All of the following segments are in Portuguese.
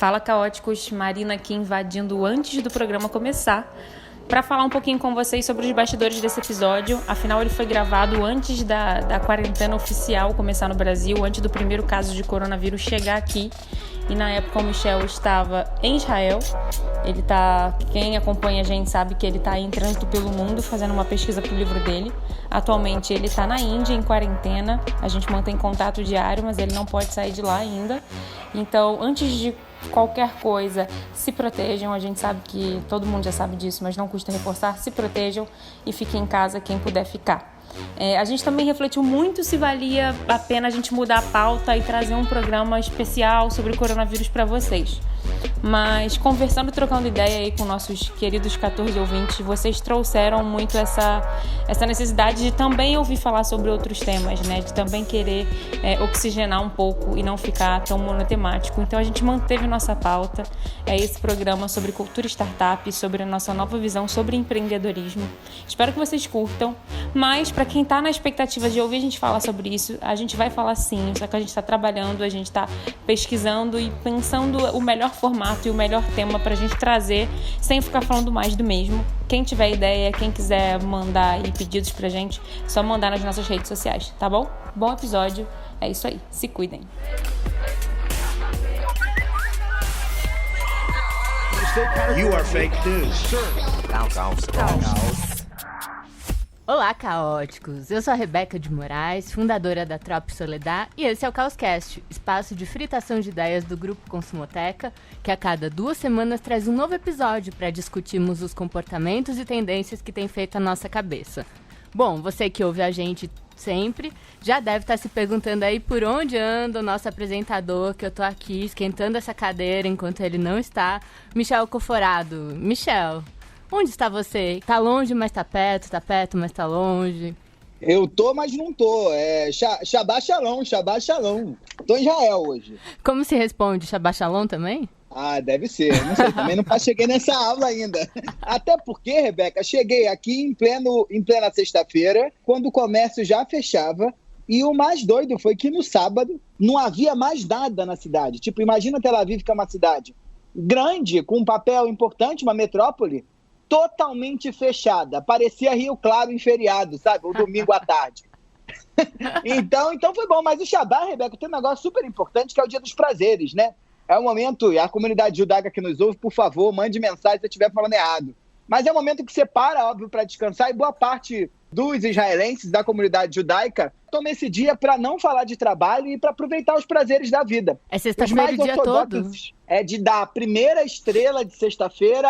Fala, caóticos, Marina aqui invadindo antes do programa começar para falar um pouquinho com vocês sobre os bastidores desse episódio. Afinal, ele foi gravado antes da quarentena oficial começar no Brasil, antes do primeiro caso de coronavírus chegar aqui. E na época o Michel estava em Israel. Quem acompanha a gente sabe que ele está em trânsito pelo mundo fazendo uma pesquisa para o livro dele. Atualmente ele está na Índia em quarentena. A gente mantém contato diário, mas ele não pode sair de lá ainda. Então, antes de qualquer coisa, se protejam. A gente sabe que todo mundo já sabe disso, mas não custa reforçar. Se protejam e fiquem em casa quem puder ficar. A gente também refletiu muito se valia a pena a gente mudar a pauta e trazer um programa especial sobre o coronavírus para vocês. Mas conversando, trocando ideia aí com nossos queridos 14 ouvintes, vocês trouxeram muito essa necessidade de também ouvir falar sobre outros temas, né? De também querer oxigenar um pouco e não ficar tão monotemático. Então a gente manteve nossa pauta, esse programa sobre cultura startup, sobre a nossa nova visão sobre empreendedorismo. Espero que vocês curtam, mas para quem está na expectativa de ouvir a gente falar sobre isso, a gente vai falar sim, só que a gente está trabalhando, a gente está pesquisando e pensando o melhor formato e o melhor tema pra gente trazer, sem ficar falando mais do mesmo. Quem tiver ideia, quem quiser mandar aí pedidos pra gente, só mandar nas nossas redes sociais, tá bom? Bom episódio, é isso aí, se cuidem. You are fake news. Olá, caóticos! Eu sou a Rebeca de Moraes, fundadora da Trop Soledad, e esse é o Caoscast, espaço de fritação de ideias do Grupo Consumoteca, que a cada 2 semanas traz um novo episódio para discutirmos os comportamentos e tendências que têm feito a nossa cabeça. Bom, você que ouve a gente sempre, já deve estar se perguntando aí por onde anda o nosso apresentador, que eu tô aqui esquentando essa cadeira enquanto ele não está, Michel Coforado. Michel, onde está você? Tá longe, mas tá perto, mas tá longe. Eu tô, mas não tô. Shabbat Shalom. Tô em Israel hoje. Como se responde? Shabbat Shalom também? Ah, deve ser. Não sei, também não cheguei nessa aula ainda. Até porque, Rebeca, cheguei aqui em plena sexta-feira, quando o comércio já fechava, e o mais doido foi que no sábado não havia mais nada na cidade. Tipo, imagina Tel Aviv, que é uma cidade grande, com um papel importante, uma metrópole, totalmente fechada. Parecia Rio Claro em feriado, sabe? O domingo à tarde. Então foi bom. Mas o Shabbat, Rebeca, tem um negócio super importante, que é o Dia dos Prazeres, né? É um momento, e a comunidade judaica que nos ouve, por favor, mande mensagem se eu estiver falando errado. Mas é um momento que você para, óbvio, para descansar, e boa parte dos israelenses, da comunidade judaica, toma esse dia para não falar de trabalho e para aproveitar os prazeres da vida. É sexta-feira o dia todo? É de dar a primeira estrela de sexta-feira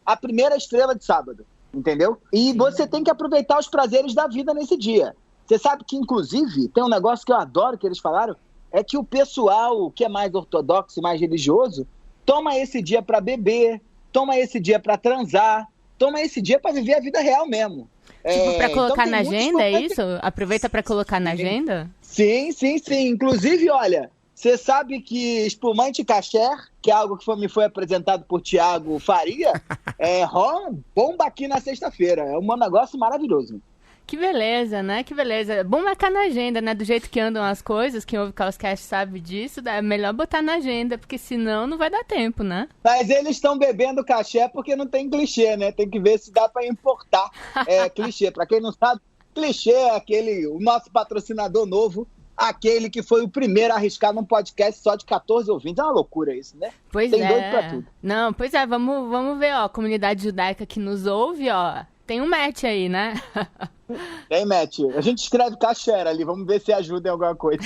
a primeira estrela de sábado, entendeu? E você tem que aproveitar os prazeres da vida nesse dia. Você sabe que, inclusive, tem um negócio que eu adoro que eles falaram, é que o pessoal que é mais ortodoxo, mais religioso, toma esse dia para beber, toma esse dia para transar, toma esse dia para viver a vida real mesmo. Tipo, para colocar na agenda, é isso? Aproveita para colocar na agenda? Sim. Inclusive, olha, você sabe que espumante kasher, que é algo que me foi apresentado por Thiago Faria, bomba aqui na sexta-feira. É um negócio maravilhoso. Que beleza, né? Que beleza. Bom marcar na agenda, né? Do jeito que andam as coisas, quem ouve o Caoscast sabe disso, é melhor botar na agenda, porque senão não vai dar tempo, né? Mas eles estão bebendo caché porque não tem clichê, né? Tem que ver se dá para importar clichê. Para quem não sabe, clichê é o nosso patrocinador novo, aquele que foi o primeiro a arriscar num podcast só de 14 ouvintes. É uma loucura isso, né? Pois tem doido pra tudo. Não, pois é, vamos ver, ó, a comunidade judaica que nos ouve, ó, tem um match aí, né? Tem match. A gente escreve kasher ali, vamos ver se ajuda em alguma coisa.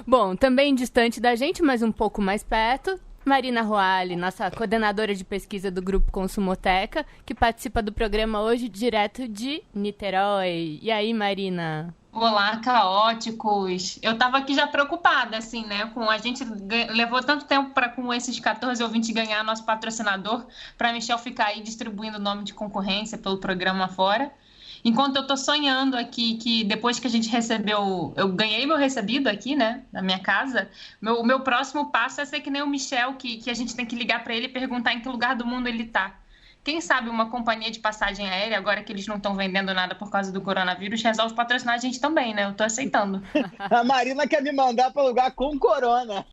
Bom, também distante da gente, mas um pouco mais perto, Marina Roale, nossa coordenadora de pesquisa do Grupo Consumoteca, que participa do programa hoje direto de Niterói. E aí, Marina? Olá, caóticos. Eu tava aqui já preocupada, assim, né? A gente levou tanto tempo para com esses 14 ouvintes ganhar nosso patrocinador, para Michel ficar aí distribuindo o nome de concorrência pelo programa fora. Enquanto eu tô sonhando aqui que depois que a gente recebeu, eu ganhei meu recebido aqui, né, na minha casa, o meu próximo passo é ser que nem o Michel, que a gente tem que ligar para ele e perguntar em que lugar do mundo ele tá. Quem sabe uma companhia de passagem aérea, agora que eles não estão vendendo nada por causa do coronavírus, resolve patrocinar a gente também, né? Eu tô aceitando. A Marina quer me mandar para lugar com corona.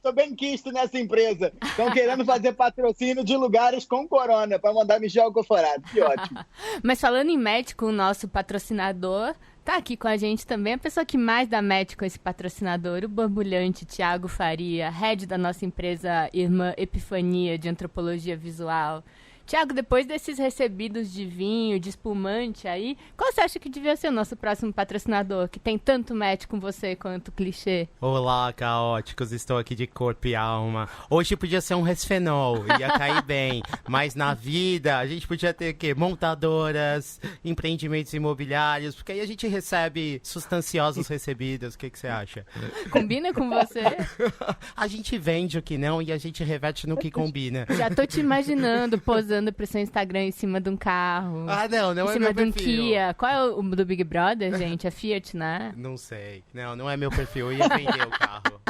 Tô bem quisto nessa empresa. Estão querendo fazer patrocínio de lugares com corona para mandar Michel Alcoforado. Que ótimo. Mas falando em médico, o nosso patrocinador tá aqui com a gente também, a pessoa que mais dá match com esse patrocinador, o borbulhante Thiago Faria, head da nossa empresa irmã Epifania de Antropologia Visual. Thiago, depois desses recebidos de vinho, de espumante aí, qual você acha que devia ser o nosso próximo patrocinador, que tem tanto match com você quanto clichê? Olá, caóticos, estou aqui de corpo e alma. Hoje podia ser um resfenol, ia cair bem, mas na vida a gente podia ter o quê? Montadoras, empreendimentos imobiliários, porque aí a gente recebe sustanciosos recebidos, o que você acha? Combina com você? A gente vende o que não e a gente reverte no que combina. Já tô te imaginando posando pro seu Instagram em cima de um carro. Ah, não é meu perfil. Em cima de um Kia. Qual é o do Big Brother, gente? É Fiat, né? Não sei. Não é meu perfil. Eu ia vender o carro.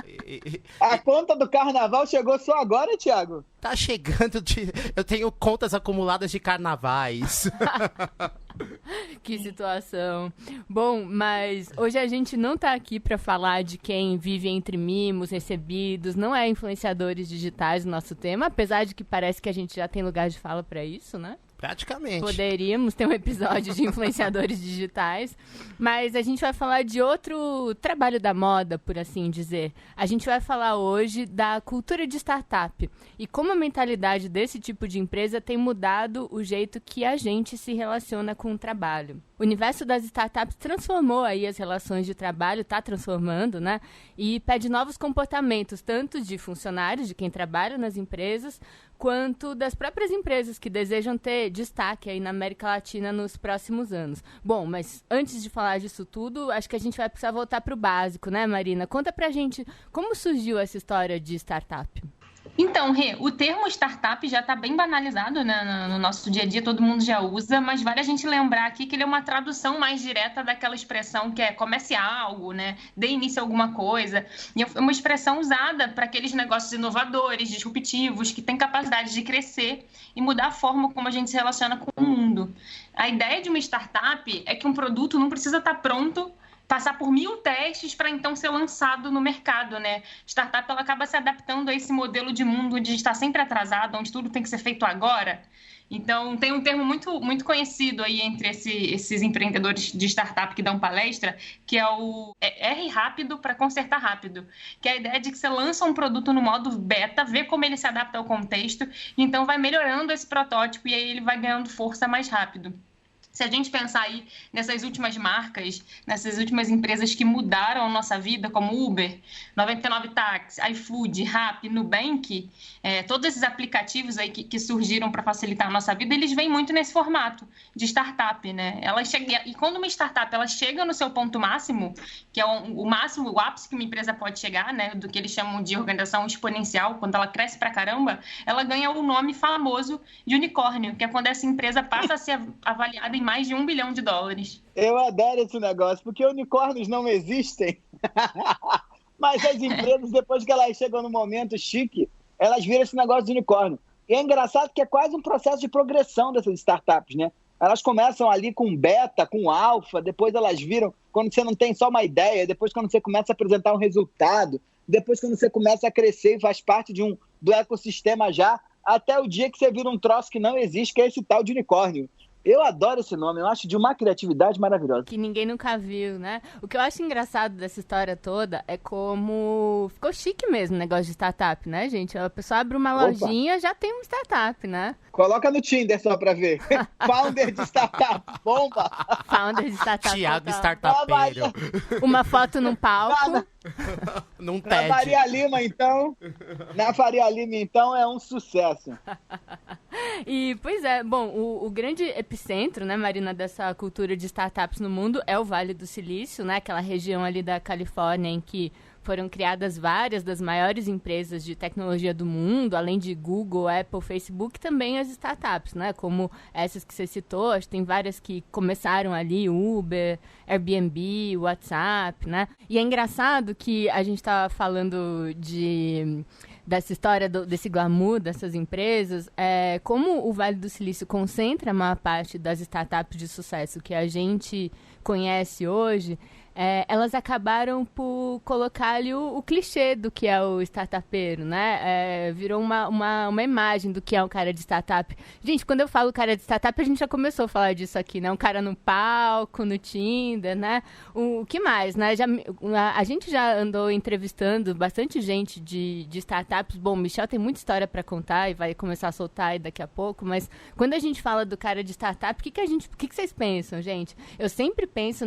A conta do carnaval chegou só agora, Thiago? Tá chegando Eu tenho contas acumuladas de carnavais. Que situação. Bom, mas hoje a gente não tá aqui pra falar de quem vive entre mimos, recebidos, não é influenciadores digitais o nosso tema, apesar de que parece que a gente já tem lugar de fala pra isso, né? Praticamente. Poderíamos ter um episódio de influenciadores digitais, mas a gente vai falar de outro trabalho da moda, por assim dizer. A gente vai falar hoje da cultura de startup e como a mentalidade desse tipo de empresa tem mudado o jeito que a gente se relaciona com o trabalho. O universo das startups transformou aí as relações de trabalho, está transformando, né? E pede novos comportamentos, tanto de funcionários, de quem trabalha nas empresas, quanto das próprias empresas que desejam ter destaque aí na América Latina nos próximos anos. Bom, mas antes de falar disso tudo, acho que a gente vai precisar voltar para o básico, né, Marina? Conta pra gente como surgiu essa história de startup. Então, Rê, o termo startup já está bem banalizado, né, no nosso dia a dia, todo mundo já usa, mas vale a gente lembrar aqui que ele é uma tradução mais direta daquela expressão que é comece algo, né, dê início a alguma coisa, e é uma expressão usada para aqueles negócios inovadores, disruptivos, que têm capacidade de crescer e mudar a forma como a gente se relaciona com o mundo. A ideia de uma startup é que um produto não precisa estar pronto, passar por 1000 testes para então ser lançado no mercado, né? Startup ela acaba se adaptando a esse modelo de mundo onde a gente está sempre atrasado, onde tudo tem que ser feito agora. Então, tem um termo muito conhecido aí entre esses empreendedores de startup que dão palestra, que é o R rápido para consertar rápido, que é a ideia de que você lança um produto no modo beta, vê como ele se adapta ao contexto, e então vai melhorando esse protótipo e aí ele vai ganhando força mais rápido. Se a gente pensar aí nessas últimas marcas, nessas últimas empresas que mudaram a nossa vida, como Uber, 99 Táxi, iFood, Rappi, Nubank, todos esses aplicativos aí que surgiram para facilitar a nossa vida, eles vêm muito nesse formato de startup, né? E quando uma startup ela chega no seu ponto máximo, que é o máximo, o ápice que uma empresa pode chegar, né, do que eles chamam de organização exponencial, quando ela cresce pra caramba, ela ganha o nome famoso de unicórnio, que é quando essa empresa passa a ser avaliada em mais de $1 bilhão. Eu adoro esse negócio, porque unicórnios não existem. Mas as empresas, depois que elas chegam no momento chique, elas viram esse negócio de unicórnio. E é engraçado que é quase um processo de progressão dessas startups, né? Elas começam ali com beta, com alfa, depois elas viram quando você não tem só uma ideia, depois quando você começa a apresentar um resultado, depois quando você começa a crescer e faz parte do ecossistema já, até o dia que você vira um troço que não existe, que é esse tal de unicórnio. Eu adoro esse nome, eu acho de uma criatividade maravilhosa. Que ninguém nunca viu, né? O que eu acho engraçado dessa história toda é como ficou chique mesmo o negócio de startup, né, gente? A pessoa abre uma lojinha, já tem uma startup, né? Coloca no Tinder só pra ver. Founder de startup, bomba! Founder de startup. Thiago Startupeiro. Uma foto num palco. Num TED. Na Faria Lima, então, é um sucesso. E, pois é, bom, o grande epicentro, né, Marina, dessa cultura de startups no mundo é o Vale do Silício, né, aquela região ali da Califórnia em que foram criadas várias das maiores empresas de tecnologia do mundo, além de Google, Apple, Facebook, também as startups, né? Como essas que você citou, acho que tem várias que começaram ali, Uber, Airbnb, WhatsApp, né? E é engraçado que a gente estava falando dessa história, desse glamour dessas empresas, como o Vale do Silício concentra a maior parte das startups de sucesso que a gente conhece hoje, elas acabaram por colocar ali o clichê do que é o startupeiro, né? Virou uma imagem do que é um cara de startup. Gente, quando eu falo cara de startup, a gente já começou a falar disso aqui, né? Um cara no palco, no Tinder, né? O que mais, né? A gente já andou entrevistando bastante gente de startups. Bom, o Michel tem muita história para contar e vai começar a soltar aí daqui a pouco, mas quando a gente fala do cara de startup, o que vocês pensam, gente? Eu sempre penso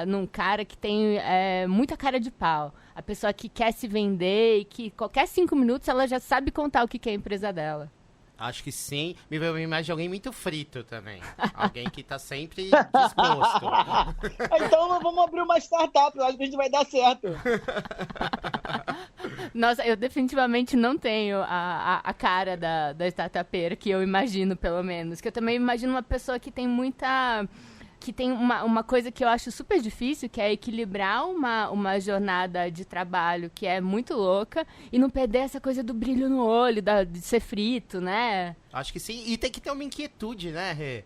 num cara que tem muita cara de pau. A pessoa que quer se vender e que qualquer 5 minutos ela já sabe contar o que é a empresa dela. Acho que sim. Me veio uma imagem de alguém muito frito também. Alguém que tá sempre disposto. Então vamos abrir uma startup, eu acho que a gente vai dar certo. Nossa, eu definitivamente não tenho a cara da startupeira, que eu imagino, pelo menos. Que eu também imagino uma pessoa que tem uma coisa que eu acho super difícil, que é equilibrar uma jornada de trabalho que é muito louca e não perder essa coisa do brilho no olho, de ser frito, né? Acho que sim. E tem que ter uma inquietude, né, Rê?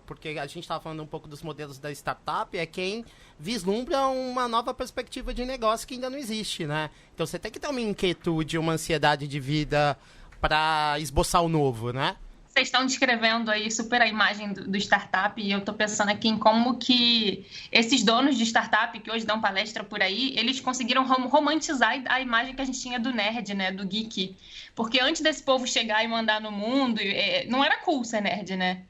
Porque a gente estava falando um pouco dos modelos da startup, é quem vislumbra uma nova perspectiva de negócio que ainda não existe, né? Então você tem que ter uma inquietude, uma ansiedade de vida para esboçar o novo, né? Vocês estão descrevendo aí super a imagem do startup e eu tô pensando aqui em como que esses donos de startup que hoje dão palestra por aí, eles conseguiram romantizar a imagem que a gente tinha do nerd, né, do geek. Porque antes desse povo chegar e mandar no mundo, não era cool ser nerd, né?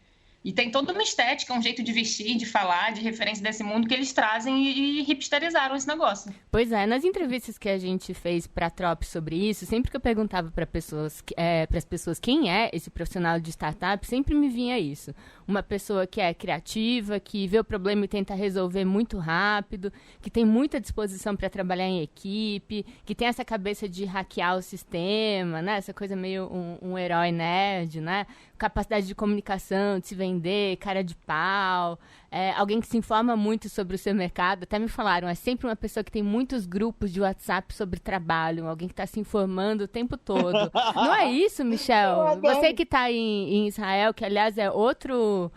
E tem toda uma estética, um jeito de vestir, de falar, de referência desse mundo que eles trazem e hipsterizaram esse negócio. Pois é, nas entrevistas que a gente fez para a Trop sobre isso, sempre que eu perguntava para as pessoas quem é esse profissional de startup, sempre me vinha isso. Uma pessoa que é criativa, que vê o problema e tenta resolver muito rápido, que tem muita disposição para trabalhar em equipe, que tem essa cabeça de hackear o sistema, né? Essa coisa meio um herói nerd, né? Capacidade de comunicação, de se vender, cara de pau, alguém que se informa muito sobre o seu mercado. Até me falaram, é sempre uma pessoa que tem muitos grupos de WhatsApp sobre trabalho, alguém que está se informando o tempo todo. Não é isso, Michel? Você que está em Israel, que aliás é outro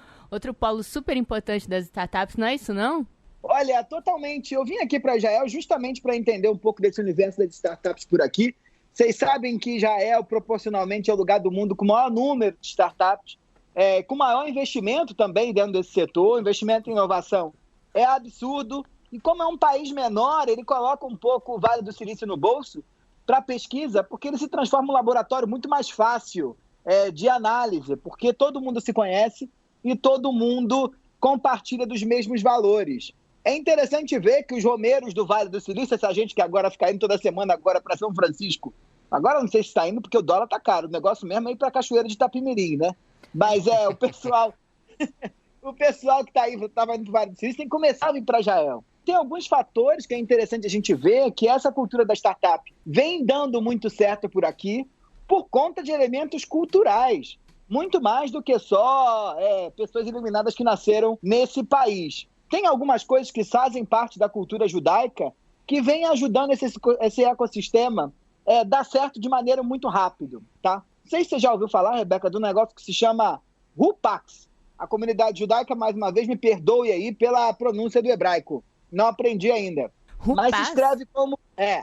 polo super importante das startups, não é isso não? Olha, totalmente. Eu vim aqui para Israel justamente para entender um pouco desse universo das startups por aqui. Vocês sabem que Israel, proporcionalmente, é o lugar do mundo com o maior número de startups, com maior investimento também dentro desse setor, investimento em inovação. É absurdo. E como é um país menor, ele coloca um pouco o Vale do Silício no bolso para pesquisa, porque ele se transforma em um laboratório muito mais fácil de análise, porque todo mundo se conhece e todo mundo compartilha dos mesmos valores. É interessante ver que os romeiros do Vale do Silício, essa gente que agora fica indo toda semana agora para São Francisco, agora não sei se está indo porque o dólar está caro, o negócio mesmo é ir para a Cachoeira de Itapemirim, né? Mas o pessoal que estava indo para o Vale do Silício tem que começar a vir para Israel. Tem alguns fatores que é interessante a gente ver que essa cultura da startup vem dando muito certo por aqui por conta de elementos culturais, muito mais do que só pessoas iluminadas que nasceram nesse país. Tem algumas coisas que fazem parte da cultura judaica que vem ajudando esse ecossistema dar certo de maneira muito rápido, tá? Não sei se você já ouviu falar, Rebeca, do negócio que se chama Rupax. A comunidade judaica, mais uma vez, me perdoe aí pela pronúncia do hebraico. Não aprendi ainda. Rupax? Mas se escreve como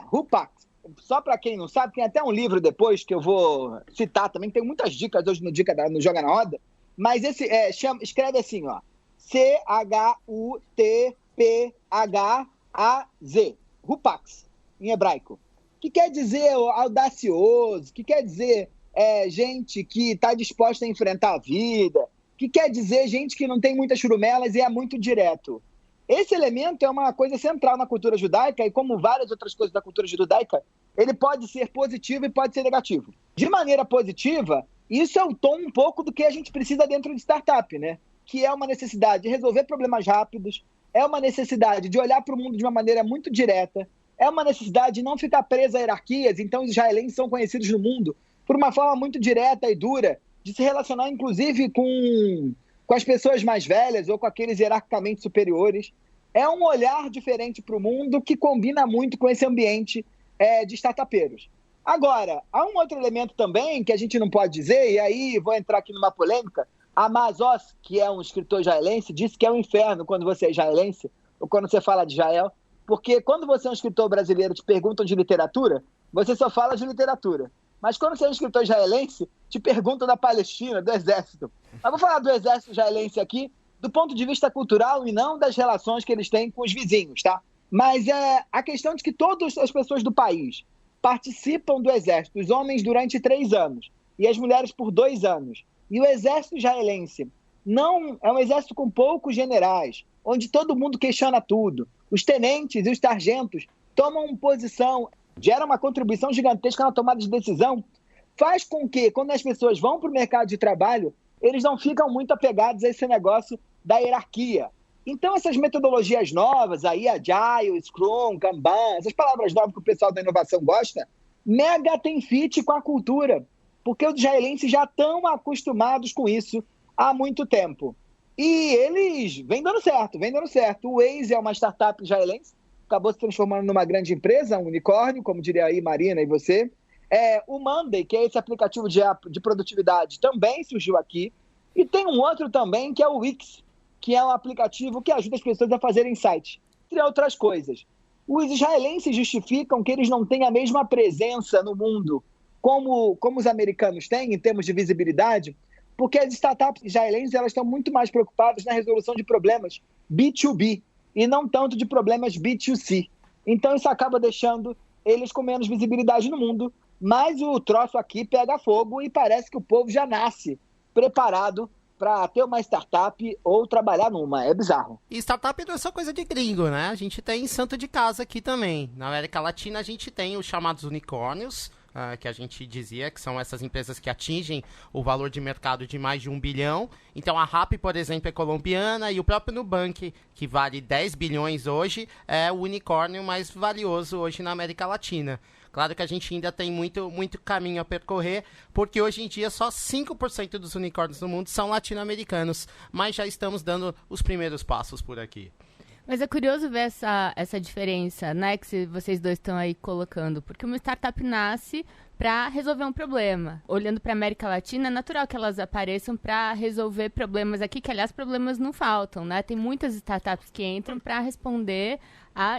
Rupax. Só para quem não sabe, tem até um livro depois que eu vou citar também, tem muitas dicas hoje no Joga na Roda, mas esse escreve assim, ó. C-H-U-T-P-H-A-Z. Rupax, em hebraico. Que quer dizer audacioso, que quer dizer gente que está disposta a enfrentar a vida, que quer dizer gente que não tem muitas churumelas e é muito direto. Esse elemento é uma coisa central na cultura judaica e, como várias outras coisas da cultura judaica, ele pode ser positivo e pode ser negativo. De maneira positiva, isso é o tom um pouco do que a gente precisa dentro de startup, né? Que é uma necessidade de resolver problemas rápidos, é uma necessidade de olhar para o mundo de uma maneira muito direta, é uma necessidade de não ficar preso a hierarquias. Então, os israelenses são conhecidos no mundo por uma forma muito direta e dura de se relacionar, inclusive, com as pessoas mais velhas ou com aqueles hierarquicamente superiores. É um olhar diferente para o mundo que combina muito com esse ambiente de startupeiros. Agora, há um outro elemento também que a gente não pode dizer, e aí vou entrar aqui numa polêmica. Amos Oz, que é um escritor israelense, disse que é um inferno quando você é israelense, ou quando você fala de Israel, Porque quando você é um escritor brasileiro, te perguntam de literatura, você só fala de literatura. Mas quando você é um escritor israelense, te perguntam da Palestina, do exército. Mas vou falar do exército israelense aqui do ponto de vista cultural e não das relações que eles têm com os vizinhos, tá? Mas é a questão de que todas as pessoas do país participam do exército, os homens durante 3 anos e as mulheres por 2 anos. E o exército israelense não é um exército com poucos generais, onde todo mundo questiona tudo. Os tenentes e os sargentos tomam posição, gera uma contribuição gigantesca na tomada de decisão, faz com que, quando as pessoas vão para o mercado de trabalho, eles não ficam muito apegados a esse negócio da hierarquia. Então, essas metodologias novas, aí, Agile, Scrum, Kanban, essas palavras novas que o pessoal da inovação gosta, mega tem fit com a cultura, porque os israelenses já estão acostumados com isso há muito tempo. E eles vêm dando certo, vêm dando certo. O Waze é uma startup israelense, acabou se transformando numa grande empresa, um unicórnio, como diria aí Marina e você. O Monday, que é esse aplicativo de produtividade, também surgiu aqui. E tem um outro também, que é o Wix, que é um aplicativo que ajuda as pessoas a fazerem sites, entre outras coisas. Os israelenses justificam que eles não têm a mesma presença no mundo como os americanos têm, em termos de visibilidade, porque as startups israelenses elas estão muito mais preocupadas na resolução de problemas B2B e não tanto de problemas B2C. Então isso acaba deixando eles com menos visibilidade no mundo, mas o troço aqui pega fogo e parece que o povo já nasce preparado para ter uma startup ou trabalhar numa. É bizarro. E startup não é só coisa de gringo, né? A gente tem santo de casa aqui também. Na América Latina a gente tem os chamados unicórnios, que a gente dizia que são essas empresas que atingem o valor de mercado de mais de 1 bilhão. Então a Rappi, por exemplo, é colombiana e o próprio Nubank, que vale 10 bilhões hoje, é o unicórnio mais valioso hoje na América Latina. Claro que a gente ainda tem muito, muito caminho a percorrer, porque hoje em dia só 5% dos unicórnios do mundo são latino-americanos, mas já estamos dando os primeiros passos por aqui. Mas é curioso ver essa diferença, né, que vocês dois estão aí colocando, porque uma startup nasce para resolver um problema. Olhando para a América Latina, é natural que elas apareçam para resolver problemas aqui, que aliás problemas não faltam, né? Tem muitas startups que entram para responder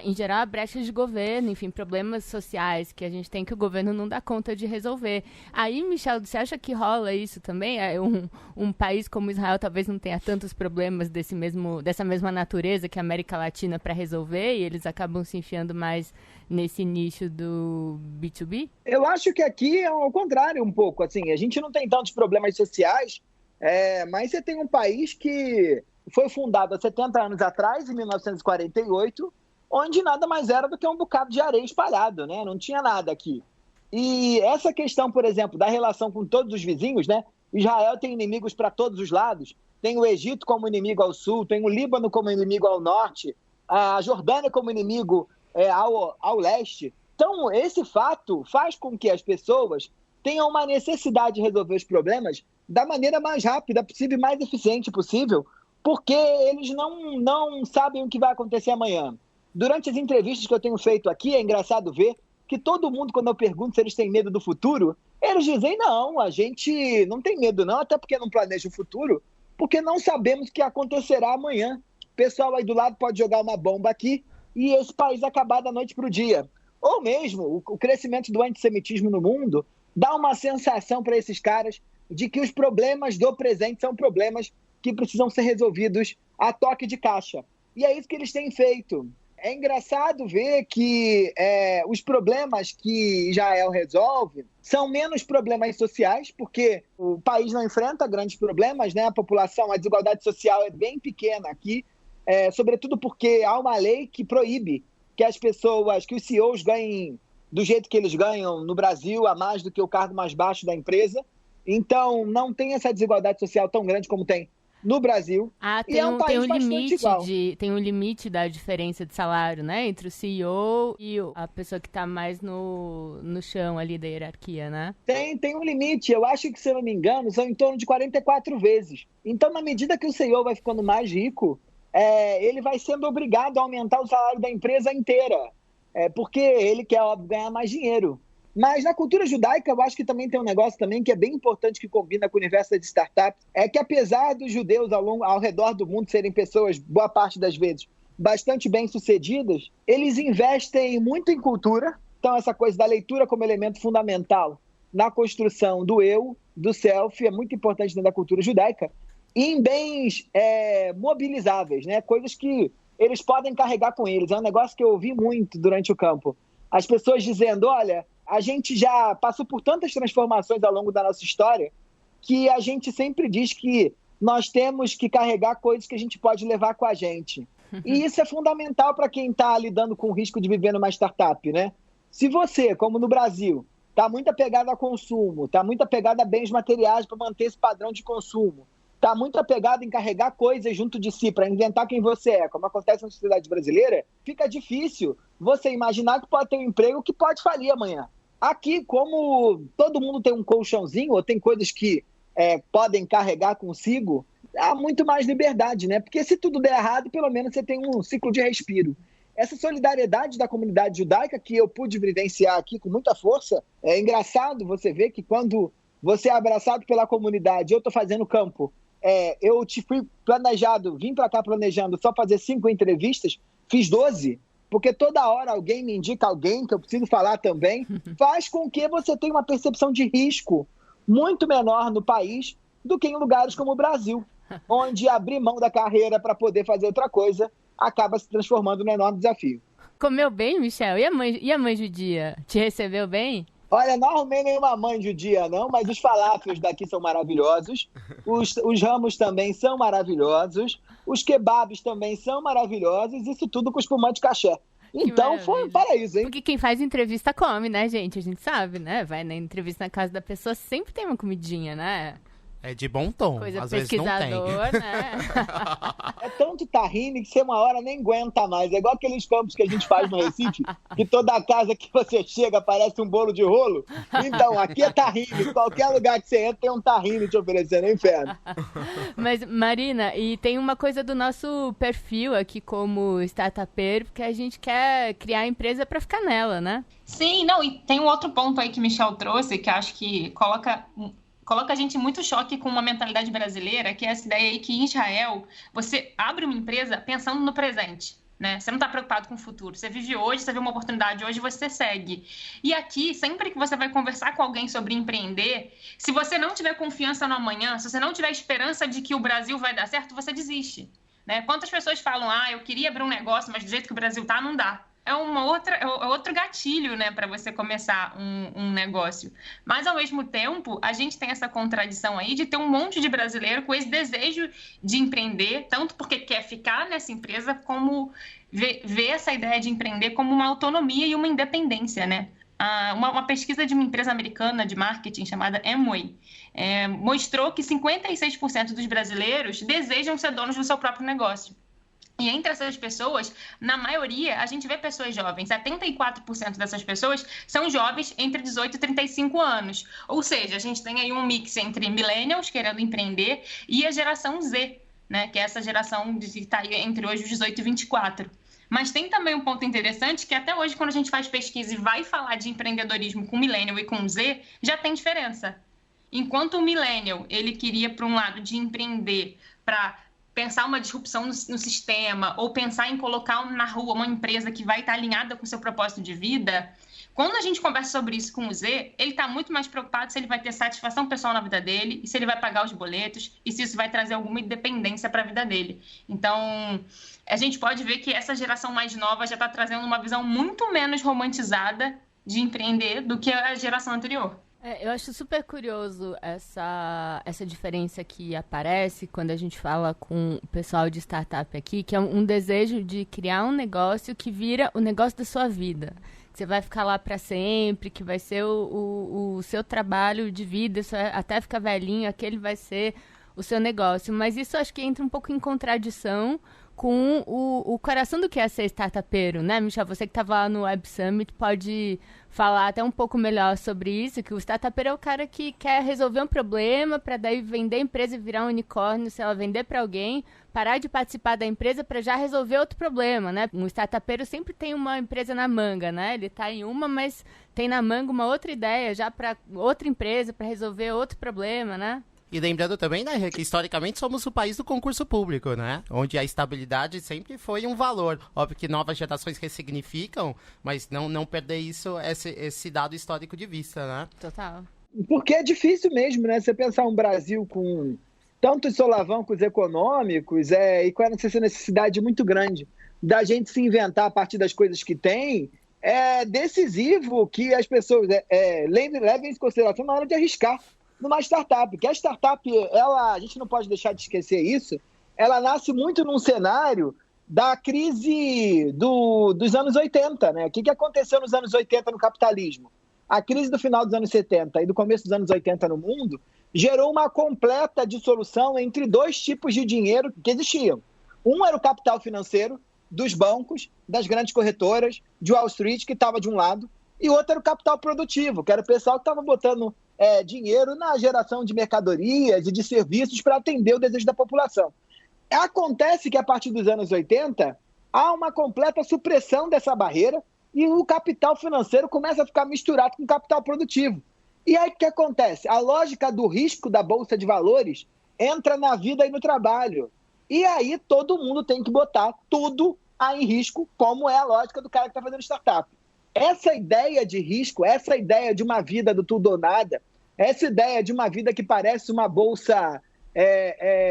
em geral, brechas de governo, enfim, problemas sociais que a gente tem que o governo não dá conta de resolver. Aí, Michel, você acha que rola isso também? Um país como Israel talvez não tenha tantos problemas dessa mesma natureza que a América Latina para resolver e eles acabam se enfiando mais nesse nicho do B2B? Eu acho que aqui é ao contrário um pouco. Assim, a gente não tem tantos problemas sociais, mas você tem um país que foi fundado há 70 anos atrás, em 1948, onde nada mais era do que um bocado de areia espalhado, né? Não tinha nada aqui. E essa questão, por exemplo, da relação com todos os vizinhos, né? Israel tem inimigos para todos os lados. Tem o Egito como inimigo ao sul, tem o Líbano como inimigo ao norte, a Jordânia como inimigo ao leste. Então, esse fato faz com que as pessoas tenham uma necessidade de resolver os problemas da maneira mais rápida possível e mais eficiente possível, porque eles não sabem o que vai acontecer amanhã. Durante as entrevistas que eu tenho feito aqui, é engraçado ver que todo mundo, quando eu pergunto se eles têm medo do futuro, eles dizem, não, a gente não tem medo não, até porque não planeja o futuro, porque não sabemos o que acontecerá amanhã. O pessoal aí do lado pode jogar uma bomba aqui e esse país acabar da noite para o dia. Ou mesmo, o crescimento do antissemitismo no mundo dá uma sensação para esses caras de que os problemas do presente são problemas que precisam ser resolvidos a toque de caixa. E é isso que eles têm feito. É engraçado ver que os problemas que Israel resolve são menos problemas sociais, porque o país não enfrenta grandes problemas, né? A população, a desigualdade social é bem pequena aqui, sobretudo porque há uma lei que proíbe que que os CEOs ganhem do jeito que eles ganham no Brasil, a mais do que o cargo mais baixo da empresa. Então, não tem essa desigualdade social tão grande como tem no Brasil. Tem um limite da diferença de salário, né? Entre o CEO e a pessoa que está mais no chão ali da hierarquia, né? Tem um limite. Eu acho que, se eu não me engano, são em torno de 44 vezes. Então, na medida que o CEO vai ficando mais rico, ele vai sendo obrigado a aumentar o salário da empresa inteira. Porque ele quer, óbvio, ganhar mais dinheiro. Mas na cultura judaica, eu acho que também tem um negócio também que é bem importante, que combina com o universo de startups, é que apesar dos judeus ao redor do mundo serem pessoas, boa parte das vezes, bastante bem-sucedidas, eles investem muito em cultura. Então, essa coisa da leitura como elemento fundamental na construção do eu, do self, é muito importante dentro da cultura judaica. E em bens mobilizáveis, né? Coisas que eles podem carregar com eles. É um negócio que eu ouvi muito durante o campo. As pessoas dizendo, olha, a gente já passou por tantas transformações ao longo da nossa história que a gente sempre diz que nós temos que carregar coisas que a gente pode levar com a gente. E isso é fundamental para quem está lidando com o risco de viver numa startup, né? Se você, como no Brasil, está muito apegado a consumo, está muito apegado a bens materiais para manter esse padrão de consumo, está muito apegado em carregar coisas junto de si para inventar quem você é, como acontece na sociedade brasileira, fica difícil você imaginar que pode ter um emprego que pode falir amanhã. Aqui, como todo mundo tem um colchãozinho, ou tem coisas que podem carregar consigo, há muito mais liberdade, né? Porque se tudo der errado, pelo menos você tem um ciclo de respiro. Essa solidariedade da comunidade judaica que eu pude vivenciar aqui com muita força, é engraçado você ver que quando você é abraçado pela comunidade, eu estou fazendo campo, eu fui planejado, vim para cá planejando só fazer 5 entrevistas, fiz 12, porque toda hora alguém me indica alguém que eu preciso falar também, faz com que você tenha uma percepção de risco muito menor no país do que em lugares como o Brasil, onde abrir mão da carreira para poder fazer outra coisa acaba se transformando num enorme desafio. Comeu bem, Michel? E a mãe judia? Te recebeu bem? Olha, não arrumei nenhuma mãe judia, não, mas os falafels daqui são maravilhosos, os ramos também são maravilhosos, os kebabs também são maravilhosos, isso tudo com espumante caché. Então foi um paraíso, hein? Porque quem faz entrevista come, né, gente? A gente sabe, né? Vai na entrevista na casa da pessoa, sempre tem uma comidinha, né? É de bom tom, coisa às vezes não tem. Né? É tanto tahine que você uma hora nem aguenta mais. É igual aqueles campos que a gente faz no Recife, que toda casa que você chega parece um bolo de rolo. Então, aqui é tahine. Qualquer lugar que você entra tem um tahine te oferecendo, é inferno. Mas, Marina, e tem uma coisa do nosso perfil aqui como startupeiro, porque a gente quer criar a empresa para ficar nela, né? Sim, não, e tem um outro ponto aí que o Michel trouxe, que acho que coloca a gente em muito choque com uma mentalidade brasileira, que é essa ideia aí que em Israel você abre uma empresa pensando no presente, né? Você não está preocupado com o futuro. Você vive hoje, você vê uma oportunidade hoje, você segue. E aqui, sempre que você vai conversar com alguém sobre empreender, se você não tiver confiança no amanhã, se você não tiver esperança de que o Brasil vai dar certo, você desiste, né? Quantas pessoas falam, eu queria abrir um negócio, mas do jeito que o Brasil tá, não dá. É outro gatilho, né, para você começar um negócio. Mas, ao mesmo tempo, a gente tem essa contradição aí de ter um monte de brasileiro com esse desejo de empreender, tanto porque quer ficar nessa empresa, como ver essa ideia de empreender como uma autonomia e uma independência, né? Uma pesquisa de uma empresa americana de marketing chamada Amway mostrou que 56% dos brasileiros desejam ser donos do seu próprio negócio. E entre essas pessoas, na maioria, a gente vê pessoas jovens. 74% dessas pessoas são jovens entre 18 e 35 anos. Ou seja, a gente tem aí um mix entre millennials querendo empreender e a geração Z, né? Que é essa geração que está aí entre hoje os 18 e 24. Mas tem também um ponto interessante que até hoje, quando a gente faz pesquisa e vai falar de empreendedorismo com millennial e com Z, já tem diferença. Enquanto o millennial, ele queria, por um lado, de empreender para pensar uma disrupção no sistema ou pensar em colocar na rua uma empresa que vai estar alinhada com o seu propósito de vida, quando a gente conversa sobre isso com o Z, ele está muito mais preocupado se ele vai ter satisfação pessoal na vida dele e se ele vai pagar os boletos e se isso vai trazer alguma independência para a vida dele. Então, a gente pode ver que essa geração mais nova já está trazendo uma visão muito menos romantizada de empreender do que a geração anterior. Eu acho super curioso essa diferença que aparece quando a gente fala com o pessoal de startup aqui, que é um desejo de criar um negócio que vira o negócio da sua vida. Que você vai ficar lá para sempre, que vai ser o seu trabalho de vida, até ficar velhinho, aquele vai ser o seu negócio. Mas isso acho que entra um pouco em contradição com o coração do que é ser startupeiro, né, Michel? Você que estava lá no Web Summit pode falar até um pouco melhor sobre isso, que o startupeiro é o cara que quer resolver um problema para daí vender a empresa e virar um unicórnio, se ela vender para alguém, parar de participar da empresa para já resolver outro problema, né? Um startupeiro sempre tem uma empresa na manga, né? Ele está em uma, mas tem na manga uma outra ideia já para outra empresa, para resolver outro problema, né? E lembrando também, né, que historicamente somos o país do concurso público, né? Onde a estabilidade sempre foi um valor. Óbvio que novas gerações ressignificam, mas não perder isso, esse dado histórico de vista, né? Total. Porque é difícil mesmo, né? Você pensar um Brasil com tantos solavancos econômicos e com essa necessidade muito grande da gente se inventar a partir das coisas que tem, é decisivo que as pessoas levem em consideração na hora de arriscar numa startup. Porque a startup, a gente não pode deixar de esquecer isso, ela nasce muito num cenário da crise dos anos 80, né? O que aconteceu nos anos 80 no capitalismo? A crise do final dos anos 70 e do começo dos anos 80 no mundo gerou uma completa dissolução entre dois tipos de dinheiro que existiam. Um era o capital financeiro dos bancos, das grandes corretoras, de Wall Street, que estava de um lado, e outro era o capital produtivo, que era o pessoal que estava botando dinheiro na geração de mercadorias e de serviços para atender o desejo da população. Acontece que, a partir dos anos 80, há uma completa supressão dessa barreira e o capital financeiro começa a ficar misturado com o capital produtivo. E aí o que acontece? A lógica do risco da Bolsa de Valores entra na vida e no trabalho. E aí todo mundo tem que botar tudo em risco, como é a lógica do cara que está fazendo startup. Essa ideia de risco, essa ideia de uma vida do tudo ou nada, essa ideia de uma vida que parece uma bolsa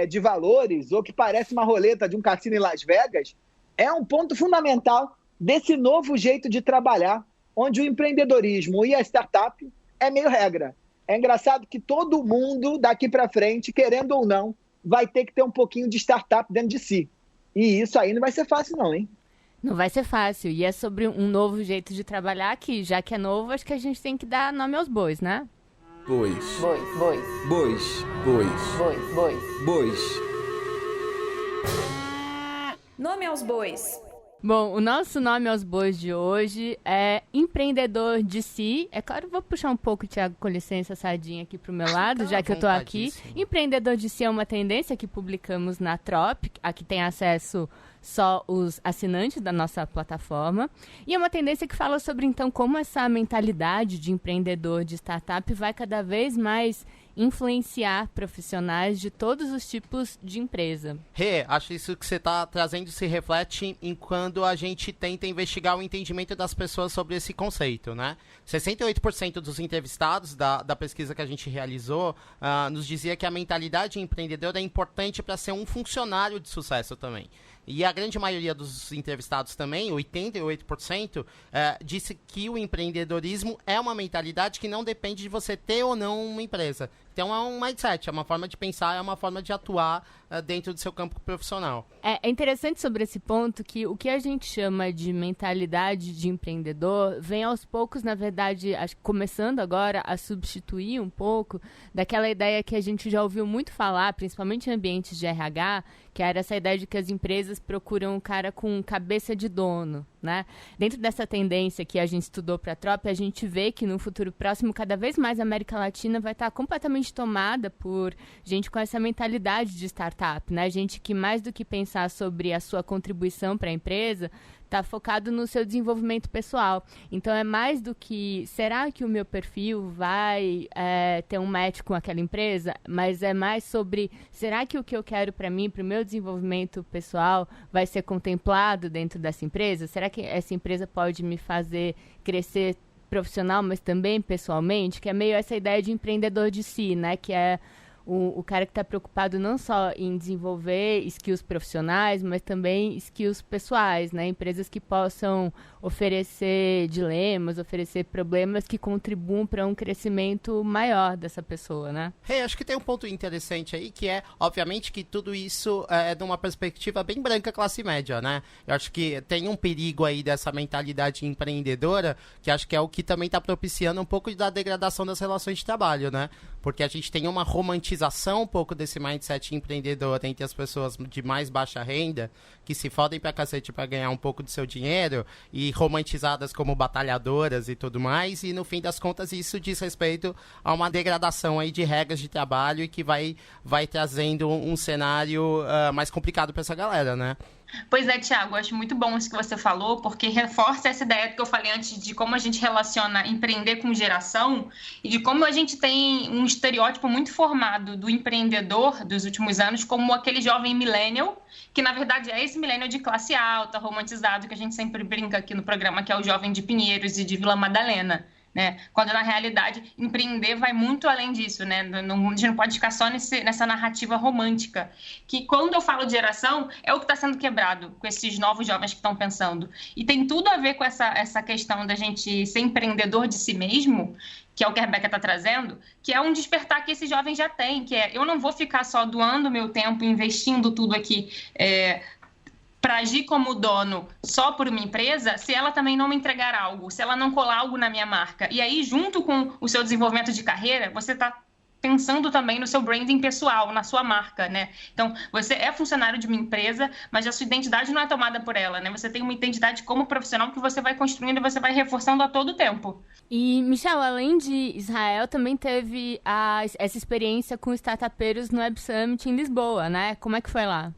de valores ou que parece uma roleta de um cassino em Las Vegas, é um ponto fundamental desse novo jeito de trabalhar, onde o empreendedorismo e a startup é meio regra. É engraçado que todo mundo daqui para frente, querendo ou não, vai ter que ter um pouquinho de startup dentro de si. E isso aí não vai ser fácil não, hein? Não vai ser fácil. E é sobre um novo jeito de trabalhar que, já que é novo, acho que a gente tem que dar nome aos bois, né? Bois. Bois, bois. Bois. Bois. Bois, bois. Bois. Nome aos bois. Bom, o nosso nome aos bois de hoje é Empreendedor de Si. É claro, vou puxar um pouco, Thiago, com licença, sardinha aqui pro meu lado, já que eu tô aqui. Empreendedor de Si é uma tendência que publicamos na Trop, aqui tem acesso só os assinantes da nossa plataforma. E é uma tendência que fala sobre, então, como essa mentalidade de empreendedor de startup vai cada vez mais influenciar profissionais de todos os tipos de empresa. Acho isso que você está trazendo se reflete em quando a gente tenta investigar o entendimento das pessoas sobre esse conceito, né? 68% dos entrevistados da pesquisa que a gente realizou nos dizia que a mentalidade empreendedora é importante para ser um funcionário de sucesso também. E a grande maioria dos entrevistados também, 88%, disse que o empreendedorismo é uma mentalidade que não depende de você ter ou não uma empresa. Então é um mindset, é uma forma de pensar, é uma forma de atuar dentro do seu campo profissional. É interessante sobre esse ponto que o que a gente chama de mentalidade de empreendedor vem aos poucos, na verdade, começando agora a substituir um pouco daquela ideia que a gente já ouviu muito falar, principalmente em ambientes de RH, que era essa ideia de que as empresas procuram um cara com cabeça de dono, né? Dentro dessa tendência que a gente estudou para a Trop, a gente vê que no futuro próximo, cada vez mais a América Latina vai estar completamente tomada por gente com essa mentalidade de startup, né? Gente que, mais do que pensar sobre a sua contribuição para a empresa, está focado no seu desenvolvimento pessoal. Então, é mais do que, será que o meu perfil vai ter um match com aquela empresa? Mas é mais sobre, será que o que eu quero para mim, para o meu desenvolvimento pessoal, vai ser contemplado dentro dessa empresa? Será que essa empresa pode me fazer crescer profissional, mas também pessoalmente? Que é meio essa ideia de empreendedor de si, né? Que é o cara que está preocupado não só em desenvolver skills profissionais, mas também skills pessoais, né? Empresas que possam oferecer dilemas, oferecer problemas que contribuam para um crescimento maior dessa pessoa, né? Acho que tem um ponto interessante aí, que é, obviamente, que tudo isso é de uma perspectiva bem branca, classe média, né? Eu acho que tem um perigo aí dessa mentalidade empreendedora, que acho que é o que também está propiciando um pouco da degradação das relações de trabalho, né? Porque a gente tem uma romantização um pouco desse mindset empreendedor entre as pessoas de mais baixa renda, que se fodem pra cacete pra ganhar um pouco do seu dinheiro, e romantizadas como batalhadoras e tudo mais, e no fim das contas isso diz respeito a uma degradação aí de regras de trabalho e que vai trazendo um cenário mais complicado pra essa galera, né? Pois é, Thiago, acho muito bom isso que você falou, porque reforça essa ideia que eu falei antes de como a gente relaciona empreender com geração e de como a gente tem um estereótipo muito formado do empreendedor dos últimos anos como aquele jovem millennial, que na verdade é esse millennial de classe alta, romantizado, que a gente sempre brinca aqui no programa, que é o jovem de Pinheiros e de Vila Madalena. Né? Quando, na realidade, empreender vai muito além disso, né? A gente não pode ficar só nessa narrativa romântica, que quando eu falo de geração, é o que está sendo quebrado com esses novos jovens que estão pensando. E tem tudo a ver com essa questão da gente ser empreendedor de si mesmo, que é o que a Rebeca está trazendo, que é um despertar que esses jovens já têm, que é, eu não vou ficar só doando meu tempo, investindo tudo aqui, para agir como dono só por uma empresa, se ela também não me entregar algo, se ela não colar algo na minha marca. E aí, junto com o seu desenvolvimento de carreira, você está pensando também no seu branding pessoal, na sua marca, né? Então, você é funcionário de uma empresa, mas a sua identidade não é tomada por ela, né? Você tem uma identidade como profissional que você vai construindo e você vai reforçando a todo tempo. E, Michel, além de Israel, também teve essa experiência com startupeiros no Web Summit em Lisboa, né? Como é que foi lá?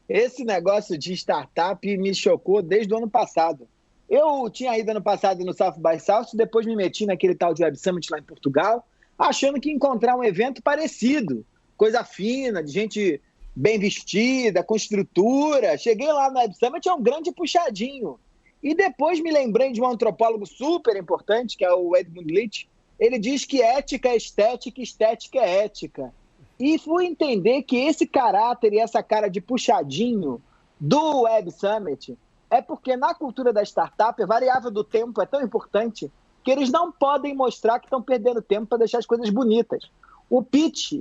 Esse negócio de startup me chocou desde o ano passado. Eu tinha ido ano passado no South by South, depois me meti naquele tal de Web Summit lá em Portugal, achando que ia encontrar um evento parecido, coisa fina, de gente bem vestida, com estrutura. Cheguei lá no Web Summit, é um grande puxadinho. E depois me lembrei de um antropólogo super importante, que é o Edmund Leach. Ele diz que ética é estética e estética é ética. E fui entender que esse caráter e essa cara de puxadinho do Web Summit é porque na cultura da startup a variável do tempo é tão importante que eles não podem mostrar que estão perdendo tempo para deixar as coisas bonitas. O pitch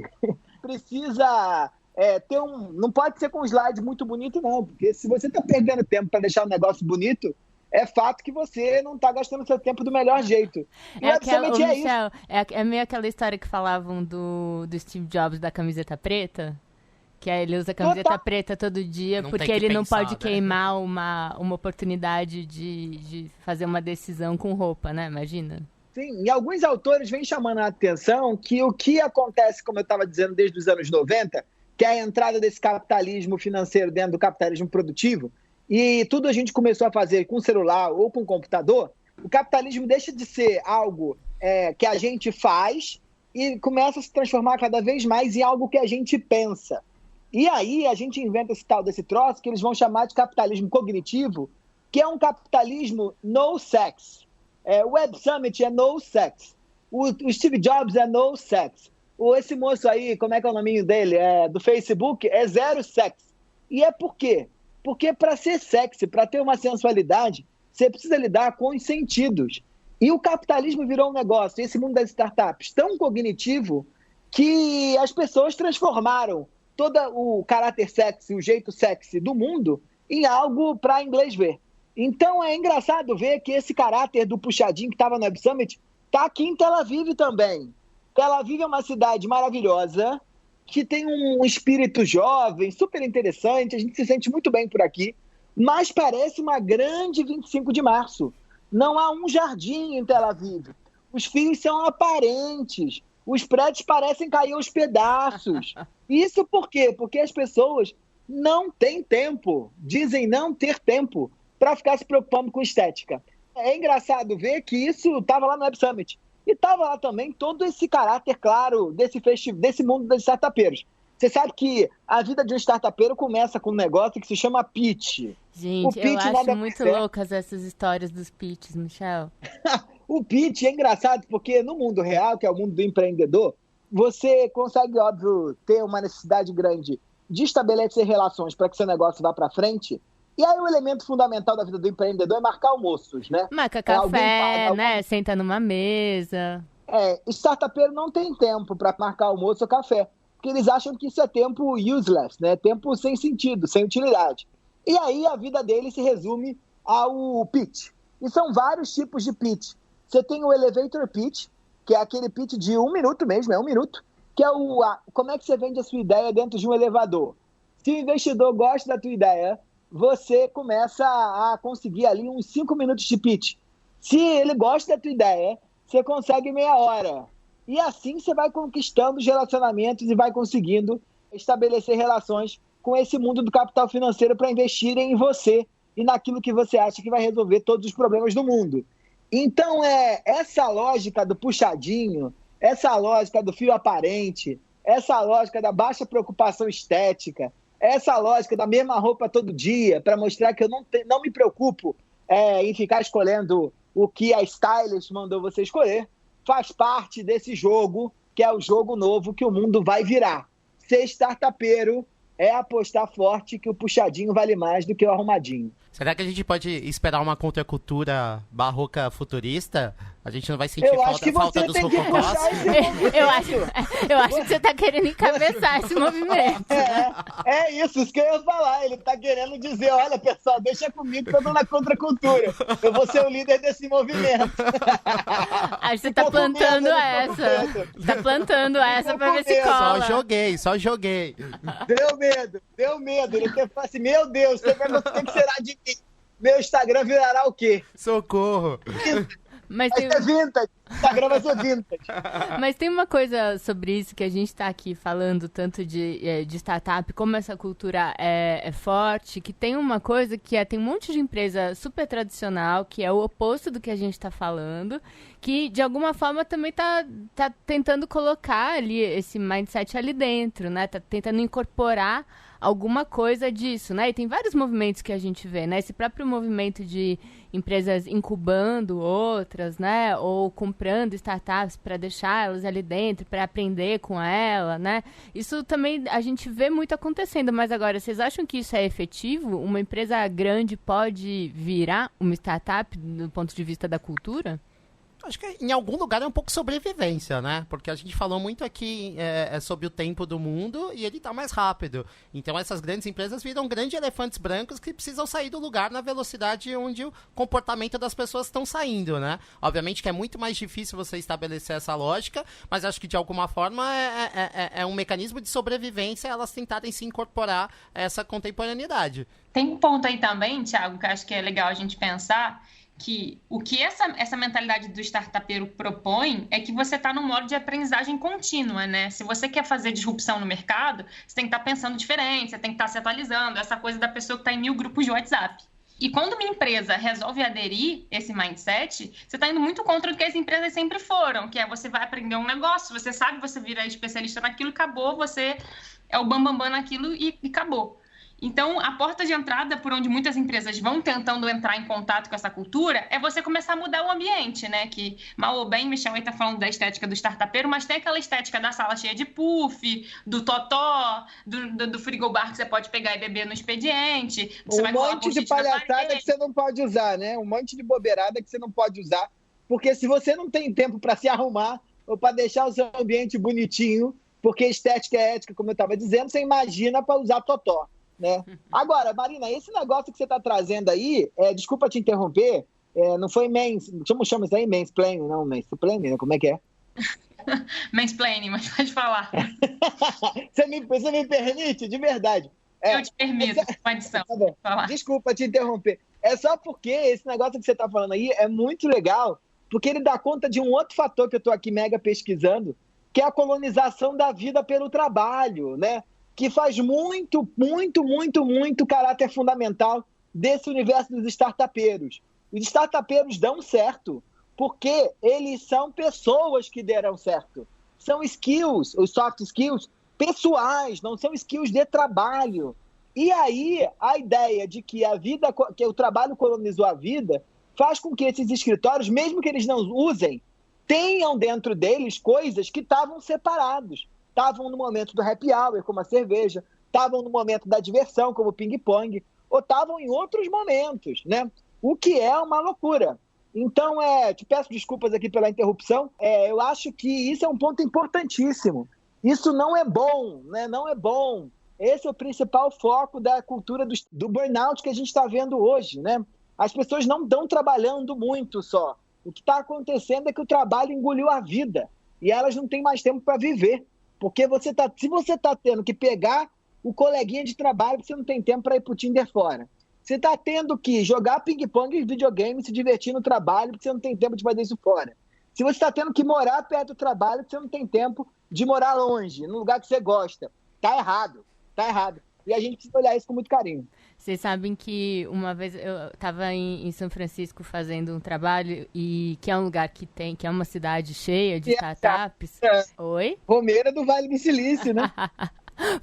precisa ter não pode ser com um slide muito bonito, não, porque se você está perdendo tempo para deixar um negócio bonito, é fato que você não está gastando seu tempo do melhor jeito. E Michel, é meio aquela história que falavam do Steve Jobs da camiseta preta, que aí ele usa a camiseta preta todo dia porque ele não pode queimar uma oportunidade de fazer uma decisão com roupa, né? Imagina. Sim, e alguns autores vêm chamando a atenção que o que acontece, como eu estava dizendo, desde os anos 90, que é a entrada desse capitalismo financeiro dentro do capitalismo produtivo, e tudo a gente começou a fazer com celular ou com computador, o capitalismo deixa de ser algo que a gente faz e começa a se transformar cada vez mais em algo que a gente pensa. E aí a gente inventa esse tal desse troço que eles vão chamar de capitalismo cognitivo, que é um capitalismo no sex. O Web Summit é no sex. O Steve Jobs é no sex. Esse moço aí, como é que é o nominho dele? Do Facebook, é zero sex. E é por quê? Porque para ser sexy, para ter uma sensualidade, você precisa lidar com os sentidos. E o capitalismo virou um negócio, esse mundo das startups, tão cognitivo que as pessoas transformaram todo o caráter sexy, o jeito sexy do mundo em algo para inglês ver. Então é engraçado ver que esse caráter do puxadinho que estava no Web Summit está aqui em Tel Aviv também. Tel Aviv é uma cidade maravilhosa, que tem um espírito jovem, super interessante, a gente se sente muito bem por aqui, mas parece uma grande 25 de março. Não há um jardim em Tel Aviv. Os fios são aparentes, os prédios parecem cair aos pedaços. Isso por quê? Porque as pessoas não têm tempo, dizem não ter tempo para ficar se preocupando com estética. É engraçado ver que isso estava lá no Web Summit. E estava lá também todo esse caráter, claro, desse mundo dos startupeiros. Você sabe que a vida de um startupeiro começa com um negócio que se chama pitch. Gente, eu acho muito loucas essas histórias dos pitches, Michel. O pitch é engraçado porque no mundo real, que é o mundo do empreendedor, você consegue, óbvio, ter uma necessidade grande de estabelecer relações para que seu negócio vá para frente. E aí o elemento fundamental da vida do empreendedor é marcar almoços, né? Marca café, né? Senta numa mesa. Startupeiro não tem tempo para marcar almoço ou café, porque eles acham que isso é tempo useless, né? Tempo sem sentido, sem utilidade. E aí a vida deles se resume ao pitch. E são vários tipos de pitch. Você tem o elevator pitch, que é aquele pitch de 1 minuto mesmo, 1 minuto, que é como é que você vende a sua ideia dentro de um elevador. Se o investidor gosta da tua ideia, você começa a conseguir ali uns 5 minutos de pitch. Se ele gosta da tua ideia, você consegue meia hora. E assim você vai conquistando os relacionamentos e vai conseguindo estabelecer relações com esse mundo do capital financeiro para investirem em você e naquilo que você acha que vai resolver todos os problemas do mundo. Então, essa lógica do puxadinho, essa lógica do fio aparente, essa lógica da baixa preocupação estética, essa lógica da mesma roupa todo dia, para mostrar que eu não me preocupo em ficar escolhendo o que a stylist mandou você escolher, faz parte desse jogo, que é o jogo novo que o mundo vai virar. Ser startupeiro é apostar forte que o puxadinho vale mais do que o arrumadinho. Será que a gente pode esperar uma contracultura barroca futurista? A gente não vai sentir falta dos rococós? Eu acho que você tá querendo encabeçar esse movimento. É isso que eu ia falar. Ele tá querendo dizer, olha, pessoal, deixa comigo que eu tô na contracultura. Eu vou ser o líder desse movimento. Acho que você tá plantando essa. Tá plantando essa pra ver se cola. Só joguei. Deu medo. Ele quer falar assim, meu Deus, o que será de mim? Meu Instagram virará o quê? Socorro. Mas vai ser vintage. Instagram vai ser vintage. Mas tem uma coisa sobre isso que a gente tá aqui falando tanto de startup, como essa cultura é forte, que tem uma coisa que tem um monte de empresa super tradicional, que é o oposto do que a gente tá falando, que de alguma forma também tá tentando colocar ali esse mindset ali dentro, né? Tá tentando incorporar alguma coisa disso, né? E tem vários movimentos que a gente vê, né? Esse próprio movimento de empresas incubando outras, né? Ou comprando startups para deixar elas ali dentro, para aprender com ela, né? Isso também a gente vê muito acontecendo, mas agora, vocês acham que isso é efetivo? Uma empresa grande pode virar uma startup do ponto de vista da cultura? Acho que em algum lugar é um pouco sobrevivência, né? Porque a gente falou muito aqui sobre o tempo do mundo e ele tá mais rápido. Então essas grandes empresas viram grandes elefantes brancos que precisam sair do lugar na velocidade onde o comportamento das pessoas estão saindo, né? Obviamente que é muito mais difícil você estabelecer essa lógica, mas acho que de alguma forma é um mecanismo de sobrevivência elas tentarem se incorporar a essa contemporaneidade. Tem um ponto aí também, Thiago, que acho que é legal a gente pensar, que o que essa mentalidade do startupeiro propõe é que você está num modo de aprendizagem contínua, né? Se você quer fazer disrupção no mercado, você tem que estar pensando diferente, você tem que estar se atualizando, essa coisa da pessoa que está em 1000 grupos de WhatsApp. E quando uma empresa resolve aderir esse mindset, você está indo muito contra o que as empresas sempre foram, que é você vai aprender um negócio, você sabe, você vira especialista naquilo, acabou, você é o bambambam naquilo e acabou. Então, a porta de entrada por onde muitas empresas vão tentando entrar em contato com essa cultura é você começar a mudar o ambiente, né? Que, mal ou bem, Michel aí tá falando da estética do startupeiro, mas tem aquela estética da sala cheia de puff, do totó, do frigobar que você pode pegar e beber no expediente. Você um monte de palhaçada que você não pode usar, né? Um monte de bobeirada que você não pode usar. Porque se você não tem tempo para se arrumar ou para deixar o seu ambiente bonitinho, porque estética é ética, como eu estava dizendo, você imagina para usar totó. Né? Agora, Marina, esse negócio que você está trazendo aí, desculpa te interromper, não foi como chama isso aí? Mansplaining, não, mansplaining, né? Como é que é? Mansplaining, mas pode falar. Você me permite, de verdade. Eu te permito, com adição. Tá, desculpa te interromper. É só porque esse negócio que você está falando aí é muito legal, porque ele dá conta de um outro fator que eu estou aqui mega pesquisando, que é a colonização da vida pelo trabalho, né? Que faz muito caráter fundamental desse universo dos startupeiros. Os startupeiros dão certo porque eles são pessoas que deram certo. São skills, os soft skills, pessoais, não são skills de trabalho. E aí, a ideia de que que o trabalho colonizou a vida faz com que esses escritórios, mesmo que eles não usem, tenham dentro deles coisas que estavam separados. Estavam no momento do happy hour, como a cerveja, estavam no momento da diversão, como o ping-pong, ou estavam em outros momentos, né? O que é uma loucura. Então, te peço desculpas aqui pela interrupção, eu acho que isso é um ponto importantíssimo. Isso não é bom, né? Não é bom. Esse é o principal foco da cultura do burnout que a gente está vendo hoje, né? As pessoas não estão trabalhando muito só. O que está acontecendo é que o trabalho engoliu a vida e elas não têm mais tempo para viver. Porque se você está tendo que pegar o coleguinha de trabalho, você não tem tempo para ir para o Tinder fora. Você está tendo que jogar ping-pong e videogame, se divertir no trabalho, porque você não tem tempo de fazer isso fora. Se você está tendo que morar perto do trabalho, você não tem tempo de morar longe, no lugar que você gosta. Tá errado. E a gente precisa olhar isso com muito carinho. Vocês sabem que uma vez eu estava em São Francisco fazendo um trabalho e que é um lugar que é uma cidade cheia de startups. Oi? Romeira do Vale do Silício, né?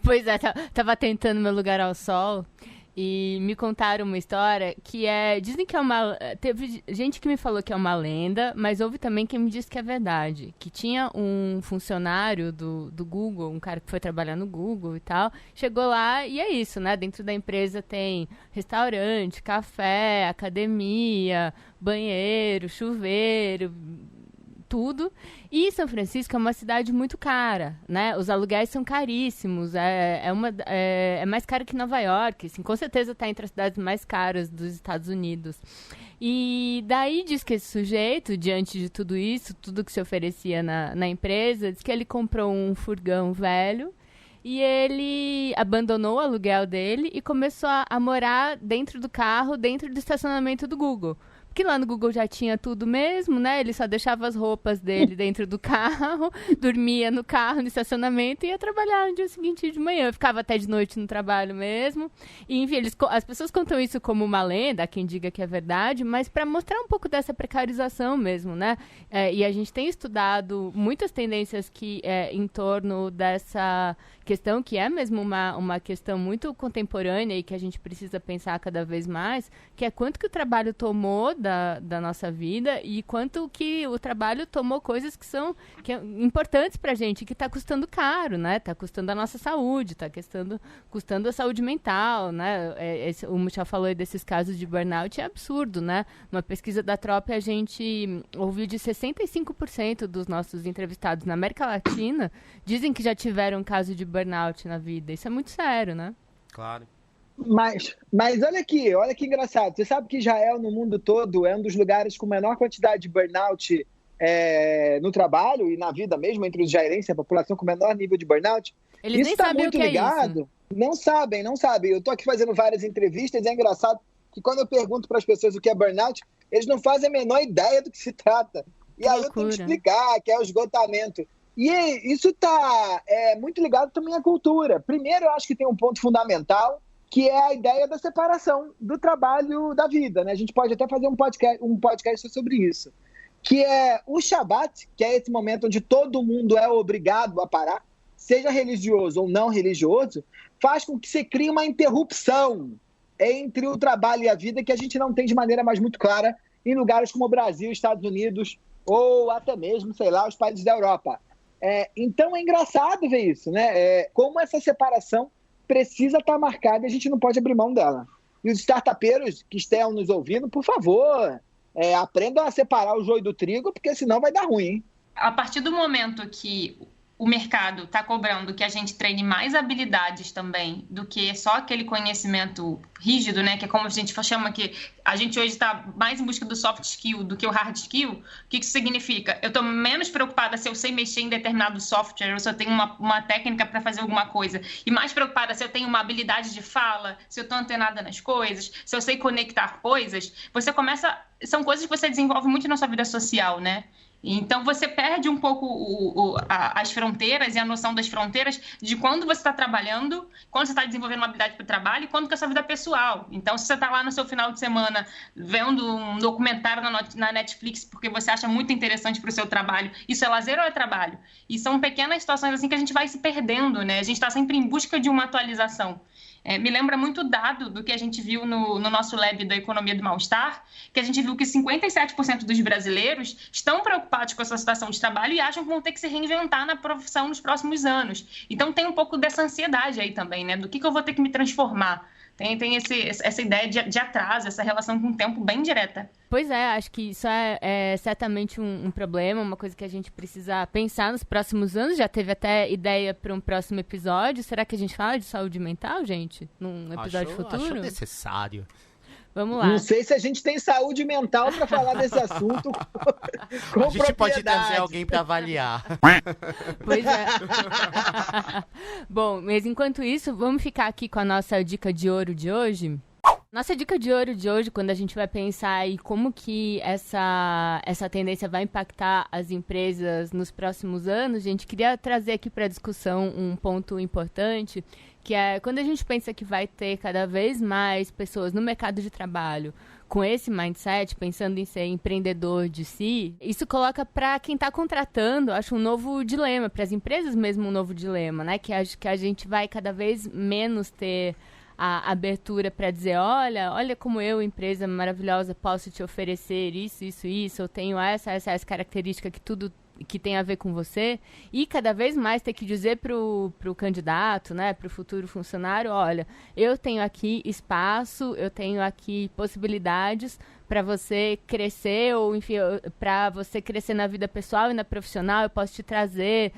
Pois é, tava tentando meu lugar ao sol e me contaram uma história que dizem que é teve gente que me falou que é uma lenda, mas houve também quem me disse que é verdade, que tinha um funcionário do Google, um cara que foi trabalhar no Google e tal, chegou lá e é isso, né, dentro da empresa tem restaurante, café, academia, banheiro, chuveiro, tudo. E São Francisco é uma cidade muito cara, né? Os aluguéis são caríssimos, é mais caro que Nova York, assim, com certeza está entre as cidades mais caras dos Estados Unidos. E daí diz que esse sujeito, diante de tudo isso, tudo que se oferecia na empresa, diz que ele comprou um furgão velho e ele abandonou o aluguel dele e começou a morar dentro do carro, dentro do estacionamento do Google. Porque lá no Google já tinha tudo mesmo, né? Ele só deixava as roupas dele dentro do carro, dormia no carro, no estacionamento e ia trabalhar no dia seguinte de manhã. Eu ficava até de noite no trabalho mesmo. E, enfim, as pessoas contam isso como uma lenda, há quem diga que é verdade, mas para mostrar um pouco dessa precarização mesmo, né? E a gente tem estudado muitas tendências em torno dessa questão, que é mesmo uma questão muito contemporânea e que a gente precisa pensar cada vez mais, que é quanto que o trabalho tomou da nossa vida e quanto que o trabalho tomou coisas que são importantes pra gente, que está custando caro, né? Está custando a nossa saúde, está custando a saúde mental, né? O Michel falou aí desses casos de burnout, é absurdo, né? Uma pesquisa da Trop, a gente ouviu de 65% dos nossos entrevistados na América Latina dizem que já tiveram um caso de burnout na vida. Isso é muito sério, né? Claro. Mas olha que engraçado. Você sabe que Israel, no mundo todo, é um dos lugares com menor quantidade de burnout no trabalho e na vida mesmo, entre os israelenses, a população com menor nível de burnout. Eles isso nem tá sabem muito o que ligado. É isso. Não sabem. Eu estou aqui fazendo várias entrevistas e é engraçado que quando eu pergunto para as pessoas o que é burnout, eles não fazem a menor ideia do que se trata. E aí eu tenho que explicar que é o esgotamento. E isso está muito ligado também à cultura. Primeiro, eu acho que tem um ponto fundamental, que é a ideia da separação do trabalho da vida, né? A gente pode até fazer um podcast sobre isso. Que é o Shabat, que é esse momento onde todo mundo é obrigado a parar, seja religioso ou não religioso, faz com que você crie uma interrupção entre o trabalho e a vida que a gente não tem de maneira mais muito clara em lugares como o Brasil, Estados Unidos ou até mesmo, sei lá, os países da Europa. Então é engraçado ver isso, né? Como essa separação precisa estar marcada e a gente não pode abrir mão dela. E os startupeiros que estão nos ouvindo, por favor, aprendam a separar o joio do trigo, porque senão vai dar ruim, hein? A partir do momento que o mercado está cobrando que a gente treine mais habilidades também do que só aquele conhecimento rígido, né? Que é como a gente chama que a gente hoje está mais em busca do soft skill do que o hard skill. O que isso significa? Eu estou menos preocupada se eu sei mexer em determinado software ou se eu tenho uma técnica para fazer alguma coisa e mais preocupada se eu tenho uma habilidade de fala, se eu estou antenada nas coisas, se eu sei conectar coisas. São coisas que você desenvolve muito na sua vida social, né? Então, você perde um pouco as fronteiras e a noção das fronteiras de quando você está trabalhando, quando você está desenvolvendo uma habilidade para o trabalho e quando que é a sua vida pessoal. Então, se você está lá no seu final de semana vendo um documentário na Netflix porque você acha muito interessante para o seu trabalho, isso é lazer ou é trabalho? E são pequenas situações assim que a gente vai se perdendo, né? A gente está sempre em busca de uma atualização. Me lembra muito o dado do que a gente viu no nosso lab da economia do mal-estar, que a gente viu que 57% dos brasileiros estão preocupados com a sua situação de trabalho e acham que vão ter que se reinventar na profissão nos próximos anos. Então tem um pouco dessa ansiedade aí também, né? Do que eu vou ter que me transformar. Tem essa ideia de atraso, essa relação com o tempo bem direta. Pois é, acho que isso é certamente um problema, uma coisa que a gente precisa pensar nos próximos anos. Já teve até ideia para um próximo episódio. Será que a gente fala de saúde mental, gente? Num episódio futuro? Acho necessário. Vamos lá. Não sei se a gente tem saúde mental para falar desse assunto com a gente pode trazer alguém para avaliar. Pois é. Bom, mas enquanto isso, vamos ficar aqui com a nossa dica de ouro de hoje. Nossa dica de ouro de hoje, quando a gente vai pensar em como que essa tendência vai impactar as empresas nos próximos anos, a gente queria trazer aqui para a discussão um ponto importante, que é quando a gente pensa que vai ter cada vez mais pessoas no mercado de trabalho com esse mindset, pensando em ser empreendedor de si, isso coloca para quem está contratando, acho, um novo dilema, para as empresas mesmo um novo dilema, né? Que a gente vai cada vez menos ter a abertura para dizer, olha como eu, empresa maravilhosa, posso te oferecer isso, eu tenho essa característica que tudo que tem a ver com você, e cada vez mais ter que dizer pro candidato, né, pro futuro funcionário, olha, eu tenho aqui espaço, eu tenho aqui possibilidades para você crescer, ou enfim, para você crescer na vida pessoal e na profissional, eu posso te trazer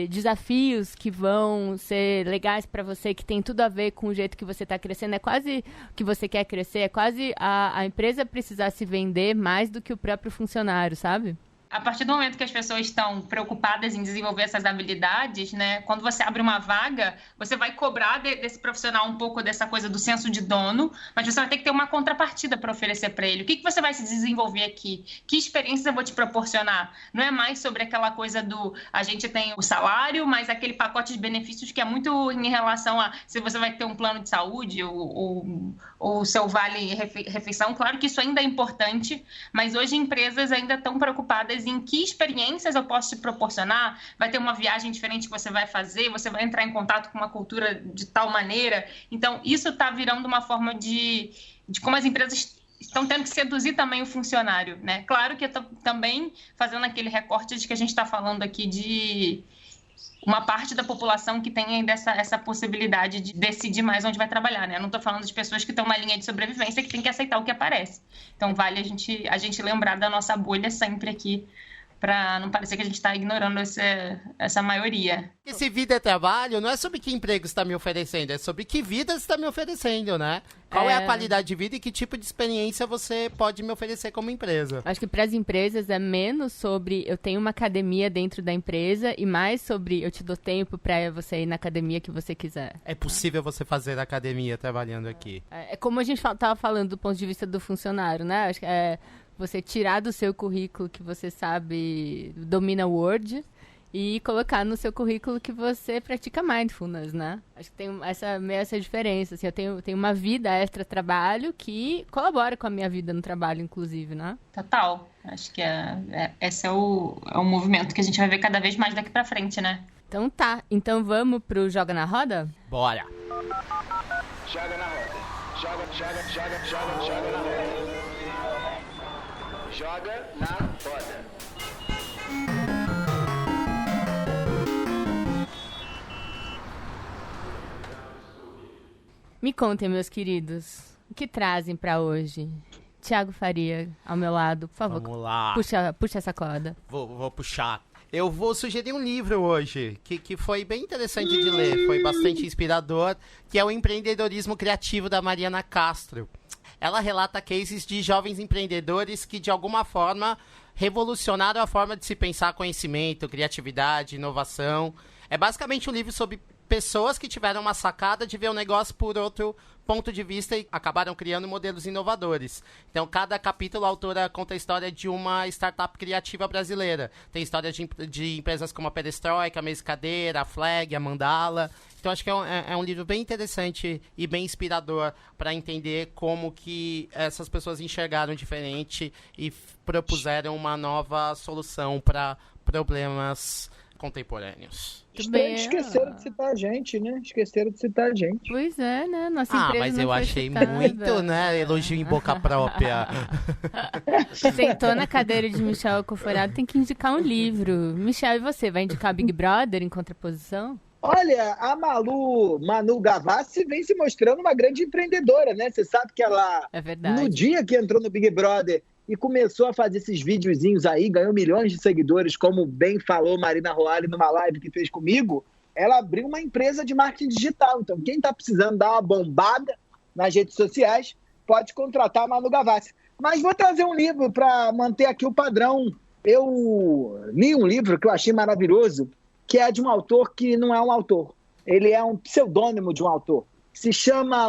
desafios que vão ser legais para você, que tem tudo a ver com o jeito que você está crescendo. É quase que você quer crescer, é quase a empresa precisar se vender mais do que o próprio funcionário, sabe? A partir do momento que as pessoas estão preocupadas em desenvolver essas habilidades, né, quando você abre uma vaga, você vai cobrar desse profissional um pouco dessa coisa do senso de dono, mas você vai ter que ter uma contrapartida para oferecer para ele. O que você vai se desenvolver aqui? Que experiências eu vou te proporcionar? Não é mais sobre aquela coisa do a gente tem o salário, mas aquele pacote de benefícios que é muito em relação a se você vai ter um plano de saúde ou o seu vale-refeição. Claro que isso ainda é importante, mas hoje empresas ainda estão preocupadas em que experiências eu posso te proporcionar. Vai ter uma viagem diferente que você vai fazer, você vai entrar em contato com uma cultura de tal maneira. Então, isso está virando uma forma de como as empresas estão tendo que seduzir também o funcionário, né? Claro que também fazendo aquele recorte de que a gente está falando aqui de uma parte da população que tem ainda essa possibilidade de decidir mais onde vai trabalhar, né? Eu não estou falando de pessoas que estão na linha de sobrevivência que tem que aceitar o que aparece. Então, vale a gente lembrar da nossa bolha sempre aqui, para não parecer que a gente está ignorando essa maioria. Esse vida é trabalho não é sobre que emprego está me oferecendo, é sobre que vida você está me oferecendo, né? Qual é a qualidade de vida e que tipo de experiência você pode me oferecer como empresa? Acho que para as empresas é menos sobre eu tenho uma academia dentro da empresa e mais sobre eu te dou tempo para você ir na academia que você quiser. É possível você fazer academia trabalhando aqui. É como a gente estava falando do ponto de vista do funcionário, né? Acho que você tirar do seu currículo que você sabe, domina o Word, e colocar no seu currículo que você pratica mindfulness, né? Acho que tem essa diferença. Assim, eu tenho uma vida extra-trabalho que colabora com a minha vida no trabalho, inclusive, né? Total. Acho que esse é o movimento que a gente vai ver cada vez mais daqui pra frente, né? Então tá. Então vamos pro Joga na Roda? Bora! Joga na roda. Joga na roda. Joga na roda. Me contem, meus queridos, o que trazem pra hoje? Tiago Faria, ao meu lado, por favor. Vamos lá. Puxa essa corda. Vou puxar. Eu vou sugerir um livro hoje, que foi bem interessante de ler, foi bastante inspirador, que é o Empreendedorismo Criativo, da Mariana Castro. Ela relata cases de jovens empreendedores que, de alguma forma, revolucionaram a forma de se pensar conhecimento, criatividade, inovação. É basicamente um livro sobre pessoas que tiveram uma sacada de ver o negócio por outro ponto de vista e acabaram criando modelos inovadores. Então, cada capítulo, a autora conta a história de uma startup criativa brasileira. Tem história de empresas como a Perestroika, a Mesa Cadeira, a Flag, a Mandala. Então, acho que é um livro bem interessante e bem inspirador para entender como que essas pessoas enxergaram diferente e propuseram uma nova solução para problemas contemporâneos. Esqueceram de citar a gente, né? Pois é, né? Nossa empresa mas não eu foi achei citada. muito, né? Elogio em boca própria. Sentou na cadeira de Michel Coforado, tem que indicar um livro. Michel, e você? Vai indicar Big Brother em contraposição? Olha, a Manu Gavassi vem se mostrando uma grande empreendedora, né? Você sabe que ela, É verdade. no dia que entrou no Big Brother e começou a fazer esses videozinhos aí, ganhou milhões de seguidores, como bem falou Marina Roale numa live que fez comigo, ela abriu uma empresa de marketing digital. Então, quem está precisando dar uma bombada nas redes sociais, pode contratar a Manu Gavassi. Mas vou trazer um livro para manter aqui o padrão. Eu li um livro que eu achei maravilhoso, que é de um autor que não é um autor. Ele é um pseudônimo de um autor.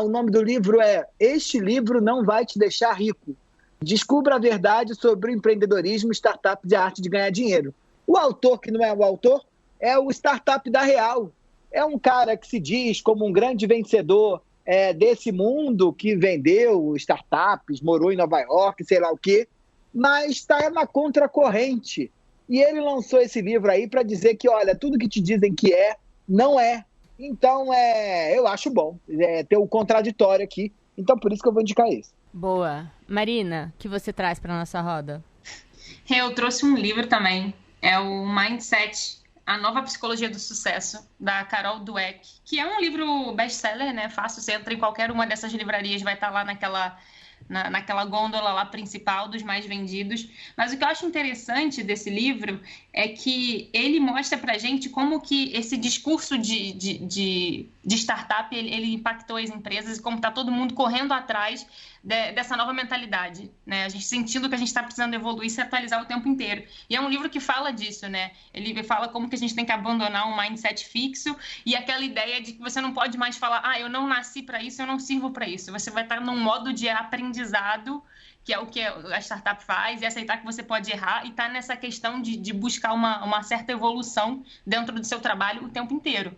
O nome do livro é Este Livro Não Vai Te Deixar Rico. Descubra a verdade sobre o empreendedorismo, startup e a arte de ganhar dinheiro. O autor, que não é o autor, é o startup da Real. É um cara que se diz como um grande vencedor desse mundo, que vendeu startups, morou em Nova York, sei lá o quê, mas está na contracorrente. E ele lançou esse livro aí para dizer que, olha, tudo que te dizem que não é. Então, eu acho bom ter o contraditório aqui. Então, por isso que eu vou indicar isso. Boa. Marina, o que você traz para nossa roda? Eu trouxe um livro também. É o Mindset, A Nova Psicologia do Sucesso, da Carol Dweck, que é um livro best-seller, né? Fácil, você entra em qualquer uma dessas livrarias, vai estar lá naquela gôndola lá principal dos mais vendidos. Mas o que eu acho interessante desse livro é que ele mostra pra gente como que esse discurso de startup ele impactou as empresas e como tá todo mundo correndo atrás dessa nova mentalidade, né? A gente sentindo que a gente está precisando evoluir e se atualizar o tempo inteiro. E é um livro que fala disso, né? Ele fala como que a gente tem que abandonar um mindset fixo e aquela ideia de que você não pode mais falar, eu não nasci para isso, eu não sirvo para isso. Você vai estar num modo de aprendizado, que é o que a startup faz, e aceitar que você pode errar e estar nessa questão de buscar uma certa evolução dentro do seu trabalho o tempo inteiro.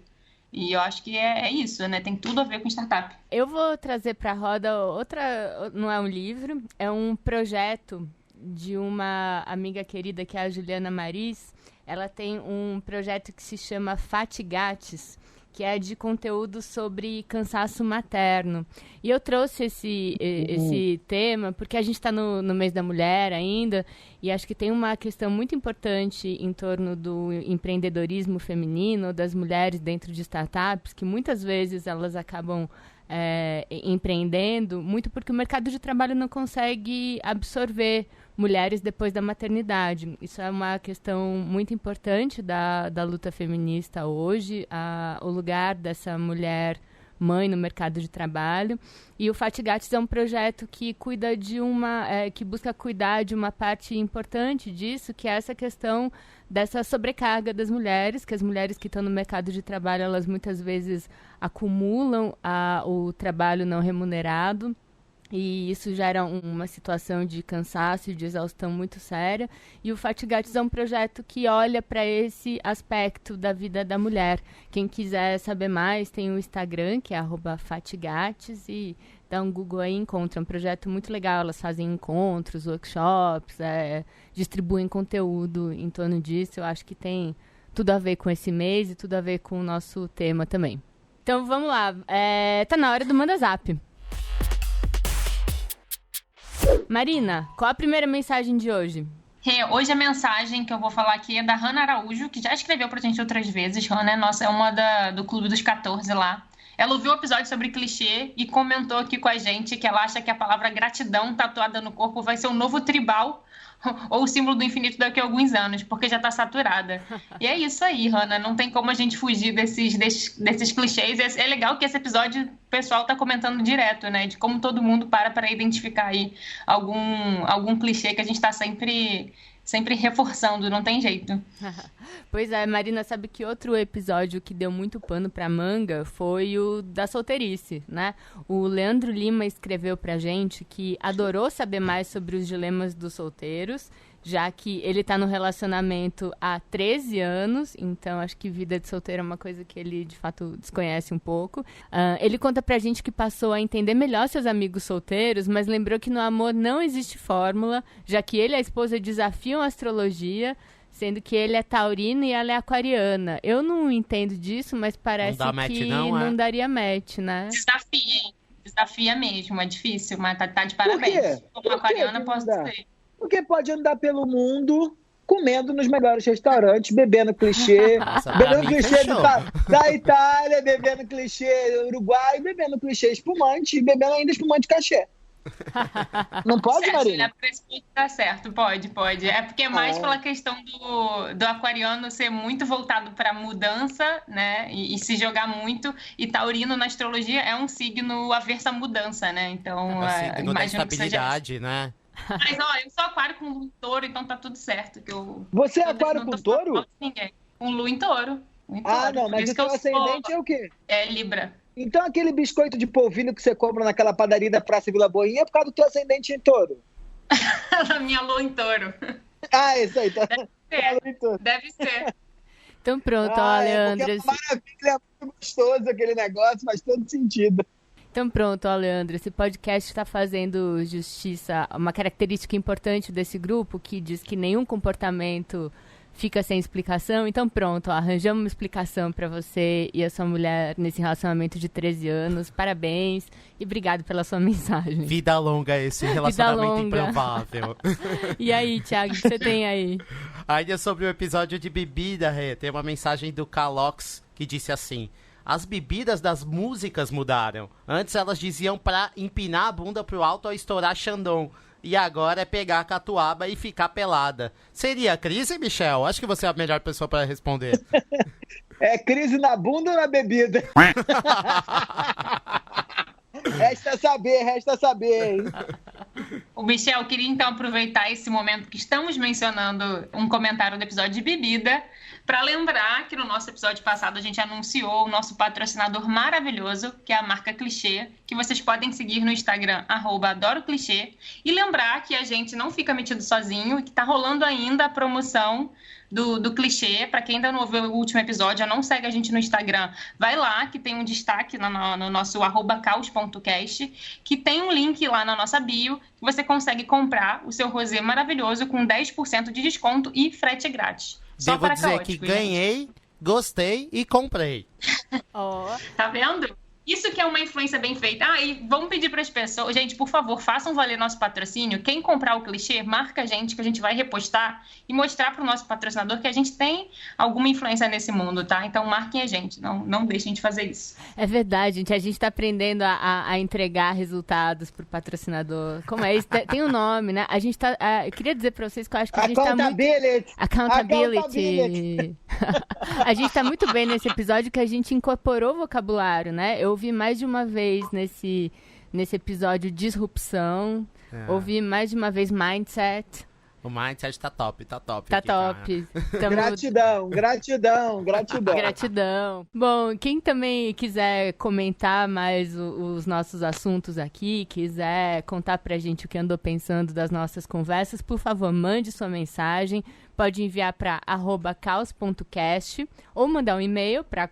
E eu acho que é isso, né? Tem tudo a ver com startup. Eu vou trazer para a roda outra, não é um livro, é um projeto de uma amiga querida que é a Juliana Maris. Ela tem um projeto que se chama Fatigates, que é de conteúdo sobre cansaço materno. E eu trouxe esse tema porque a gente está no mês da mulher ainda, e acho que tem uma questão muito importante em torno do empreendedorismo feminino, das mulheres dentro de startups, que muitas vezes elas acabam empreendendo, muito porque o mercado de trabalho não consegue absorver mulheres depois da maternidade. Isso é uma questão muito importante da luta feminista hoje, o lugar dessa mulher mãe no mercado de trabalho. E o Fatigates é um projeto que cuida que busca cuidar de uma parte importante disso, que é essa questão dessa sobrecarga das mulheres, que as mulheres que estão no mercado de trabalho, elas muitas vezes acumulam o trabalho não remunerado. E isso gera uma situação de cansaço e de exaustão muito séria. E o Fatigates é um projeto que olha para esse aspecto da vida da mulher. Quem quiser saber mais, tem o Instagram, que é @Fatigates, e dá um Google aí e encontra. É um projeto muito legal. Elas fazem encontros, workshops, distribuem conteúdo em torno disso. Eu acho que tem tudo a ver com esse mês e tudo a ver com o nosso tema também. Então, vamos lá. Tá na hora do Manda Zap. Marina, qual a primeira mensagem de hoje? Hoje a mensagem que eu vou falar aqui é da Hannah Araújo, que já escreveu pra gente outras vezes. Hannah é uma do Clube dos 14 lá. Ela ouviu o episódio sobre clichê e comentou aqui com a gente que ela acha que a palavra gratidão tatuada no corpo vai ser um novo tribal ou o símbolo do infinito daqui a alguns anos, porque já tá saturada. E é isso aí, Hannah, não tem como a gente fugir desses clichês. É legal que esse episódio o pessoal tá comentando direto, né, de como todo mundo para identificar aí algum clichê que a gente tá sempre reforçando, não tem jeito. Pois é, Marina, sabe que outro episódio que deu muito pano pra manga foi o da solteirice, né? O Leandro Lima escreveu pra gente que adorou saber mais sobre os dilemas dos solteiros, já que ele tá no relacionamento há 13 anos, então acho que vida de solteiro é uma coisa que ele, de fato, desconhece um pouco. Ele conta pra gente que passou a entender melhor seus amigos solteiros, mas lembrou que no amor não existe fórmula, já que ele e a esposa desafiam a astrologia, sendo que ele é taurino e ela é aquariana. Eu não entendo disso, mas parece que não daria match, né? Desafia mesmo, é difícil, mas tá de parabéns. Como aquariana, posso dizer. Porque pode andar pelo mundo comendo nos melhores restaurantes, bebendo clichê, bebendo clichê da Itália, bebendo clichê Uruguai, bebendo clichê espumante e bebendo ainda espumante cachê. Não pode, certo, Marina? Tá certo, pode. É porque é mais pela questão do aquariano ser muito voltado para mudança, né? E se jogar muito. E taurino na astrologia é um signo averso à mudança, né? Então, é o signo da estabilidade, né? Mas, eu sou aquário com lua em touro, então tá tudo certo. Você é aquário com touro? Com lua em touro. Não, mas o seu ascendente é o quê? É Libra. Então aquele biscoito de polvilho que você compra naquela padaria da Praça Vila Boinha é por causa do teu ascendente em touro? Da minha lua em touro. Isso aí. Deve ser. Então Então pronto, ó, Ah, Leandro. é porque é maravilha, é muito gostoso aquele negócio, faz todo sentido. Então pronto, ó, Leandro, esse podcast está fazendo justiça a uma característica importante desse grupo que diz que nenhum comportamento fica sem explicação. Então pronto, ó, arranjamos uma explicação para você e a sua mulher nesse relacionamento de 13 anos. Parabéns e obrigado pela sua mensagem. Vida longa esse relacionamento longa. improvável. E aí, Thiago, o que você tem aí? Ainda sobre o episódio de bebida, Rê, tem uma mensagem do Calox que disse assim: as bebidas das músicas mudaram. Antes elas diziam pra empinar a bunda pro alto ao estourar Xandão. E agora é pegar a catuaba e ficar pelada. Seria crise, Michel? Acho que você é a melhor pessoa para responder. É crise na bunda ou na bebida? Resta saber, hein? O Michel, queria então aproveitar esse momento que estamos mencionando um comentário do episódio de bebida para lembrar que no nosso episódio passado a gente anunciou o nosso patrocinador maravilhoso, que é a marca Clichê, que vocês podem seguir no Instagram, @adoroclichê, e lembrar que a gente não fica metido sozinho e que tá rolando ainda a promoção do Clichê. Para quem ainda não ouviu o último episódio, não segue a gente no Instagram, vai lá que tem um destaque no nosso @caos.cast, que tem um link lá na nossa bio, que você consegue comprar o seu rosé maravilhoso com 10% de desconto e frete grátis. Só Devo para dizer caóticos, que ganhei, gostei e comprei. Ó, Tá vendo? Isso que é uma influência bem feita. Ah, e vamos pedir para as pessoas, gente, por favor, façam valer nosso patrocínio. Quem comprar o Clichê, marca a gente, que a gente vai repostar e mostrar para o nosso patrocinador que a gente tem alguma influência nesse mundo, tá? Então marquem a gente, não deixem de fazer isso. é verdade, gente. A gente tá aprendendo a entregar resultados pro patrocinador. Como é isso? Tem um nome, né? A gente tá. Eu queria dizer pra vocês que eu acho que a gente tá muito. Accountability. A gente tá muito bem nesse episódio que a gente incorporou vocabulário, né? Eu ouvi mais de uma vez nesse episódio disrupção. Ouvi mais de uma vez mindset. O mindset tá top. Tá aqui, top. Tamo- Gratidão. Bom, quem também quiser comentar mais os nossos assuntos aqui, quiser contar pra gente o que andou pensando das nossas conversas, por favor, mande sua mensagem. Pode enviar para @caos.cast ou mandar um e-mail para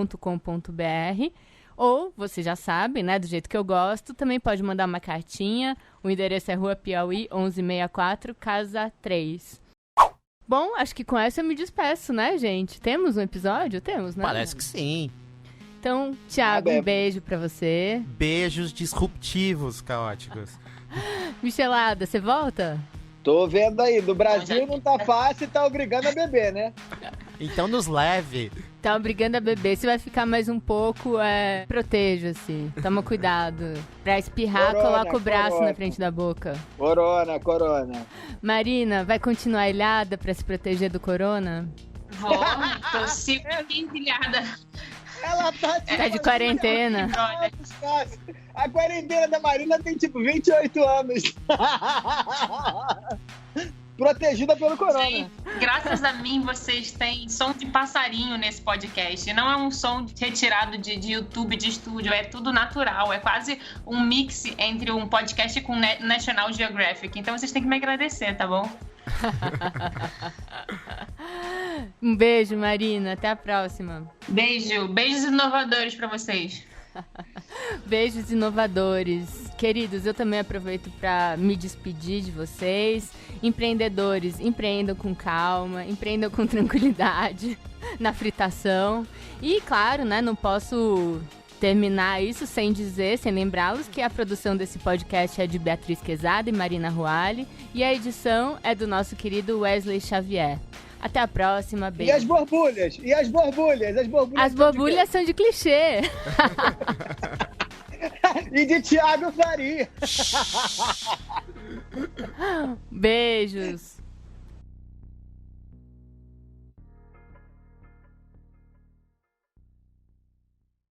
consumoteca@consumoteca.com.br. Ou, você já sabe, né, do jeito que eu gosto, também pode mandar uma cartinha. O endereço é Rua Piauí, 1164, Casa 3. Bom, acho que com essa eu me despeço, né, gente? Temos um episódio? Temos, né? Parece que sim. Então, Thiago, um beijo pra você. Beijos disruptivos, caóticos. Michelada, você volta? Tô vendo aí, do Brasil não tá fácil e tá obrigando a beber, né? Então nos leve. Tá obrigando a beber. Se vai ficar mais um pouco, proteja-se. Toma cuidado. Pra espirrar, coloca o braço na frente da boca. Corona. Marina, vai continuar ilhada pra se proteger do corona? Vou, tô super empilhada. Ela tá Tá de quarentena. A quarentena da Marina tem tipo 28 anos. Protegida pelo corona. Gente, graças a mim, vocês têm som de passarinho nesse podcast. Não é um som retirado de YouTube, de estúdio. É tudo natural. É quase um mix entre um podcast com National Geographic. Então vocês têm que me agradecer, tá bom? Um beijo, Marina. Até a próxima. Beijos inovadores pra vocês. Beijos inovadores. Queridos, eu também aproveito para me despedir de vocês. Empreendedores, empreendam com calma, empreendam com tranquilidade na fritação. E, claro, né, não posso terminar isso sem lembrá-los que a produção desse podcast é de Beatriz Quezada e Marina Ruali e a edição é do nosso querido Wesley Xavier. Até a próxima, beijo. E as borbulhas? As borbulhas são de clichê. E de Thiago Faria. Beijos.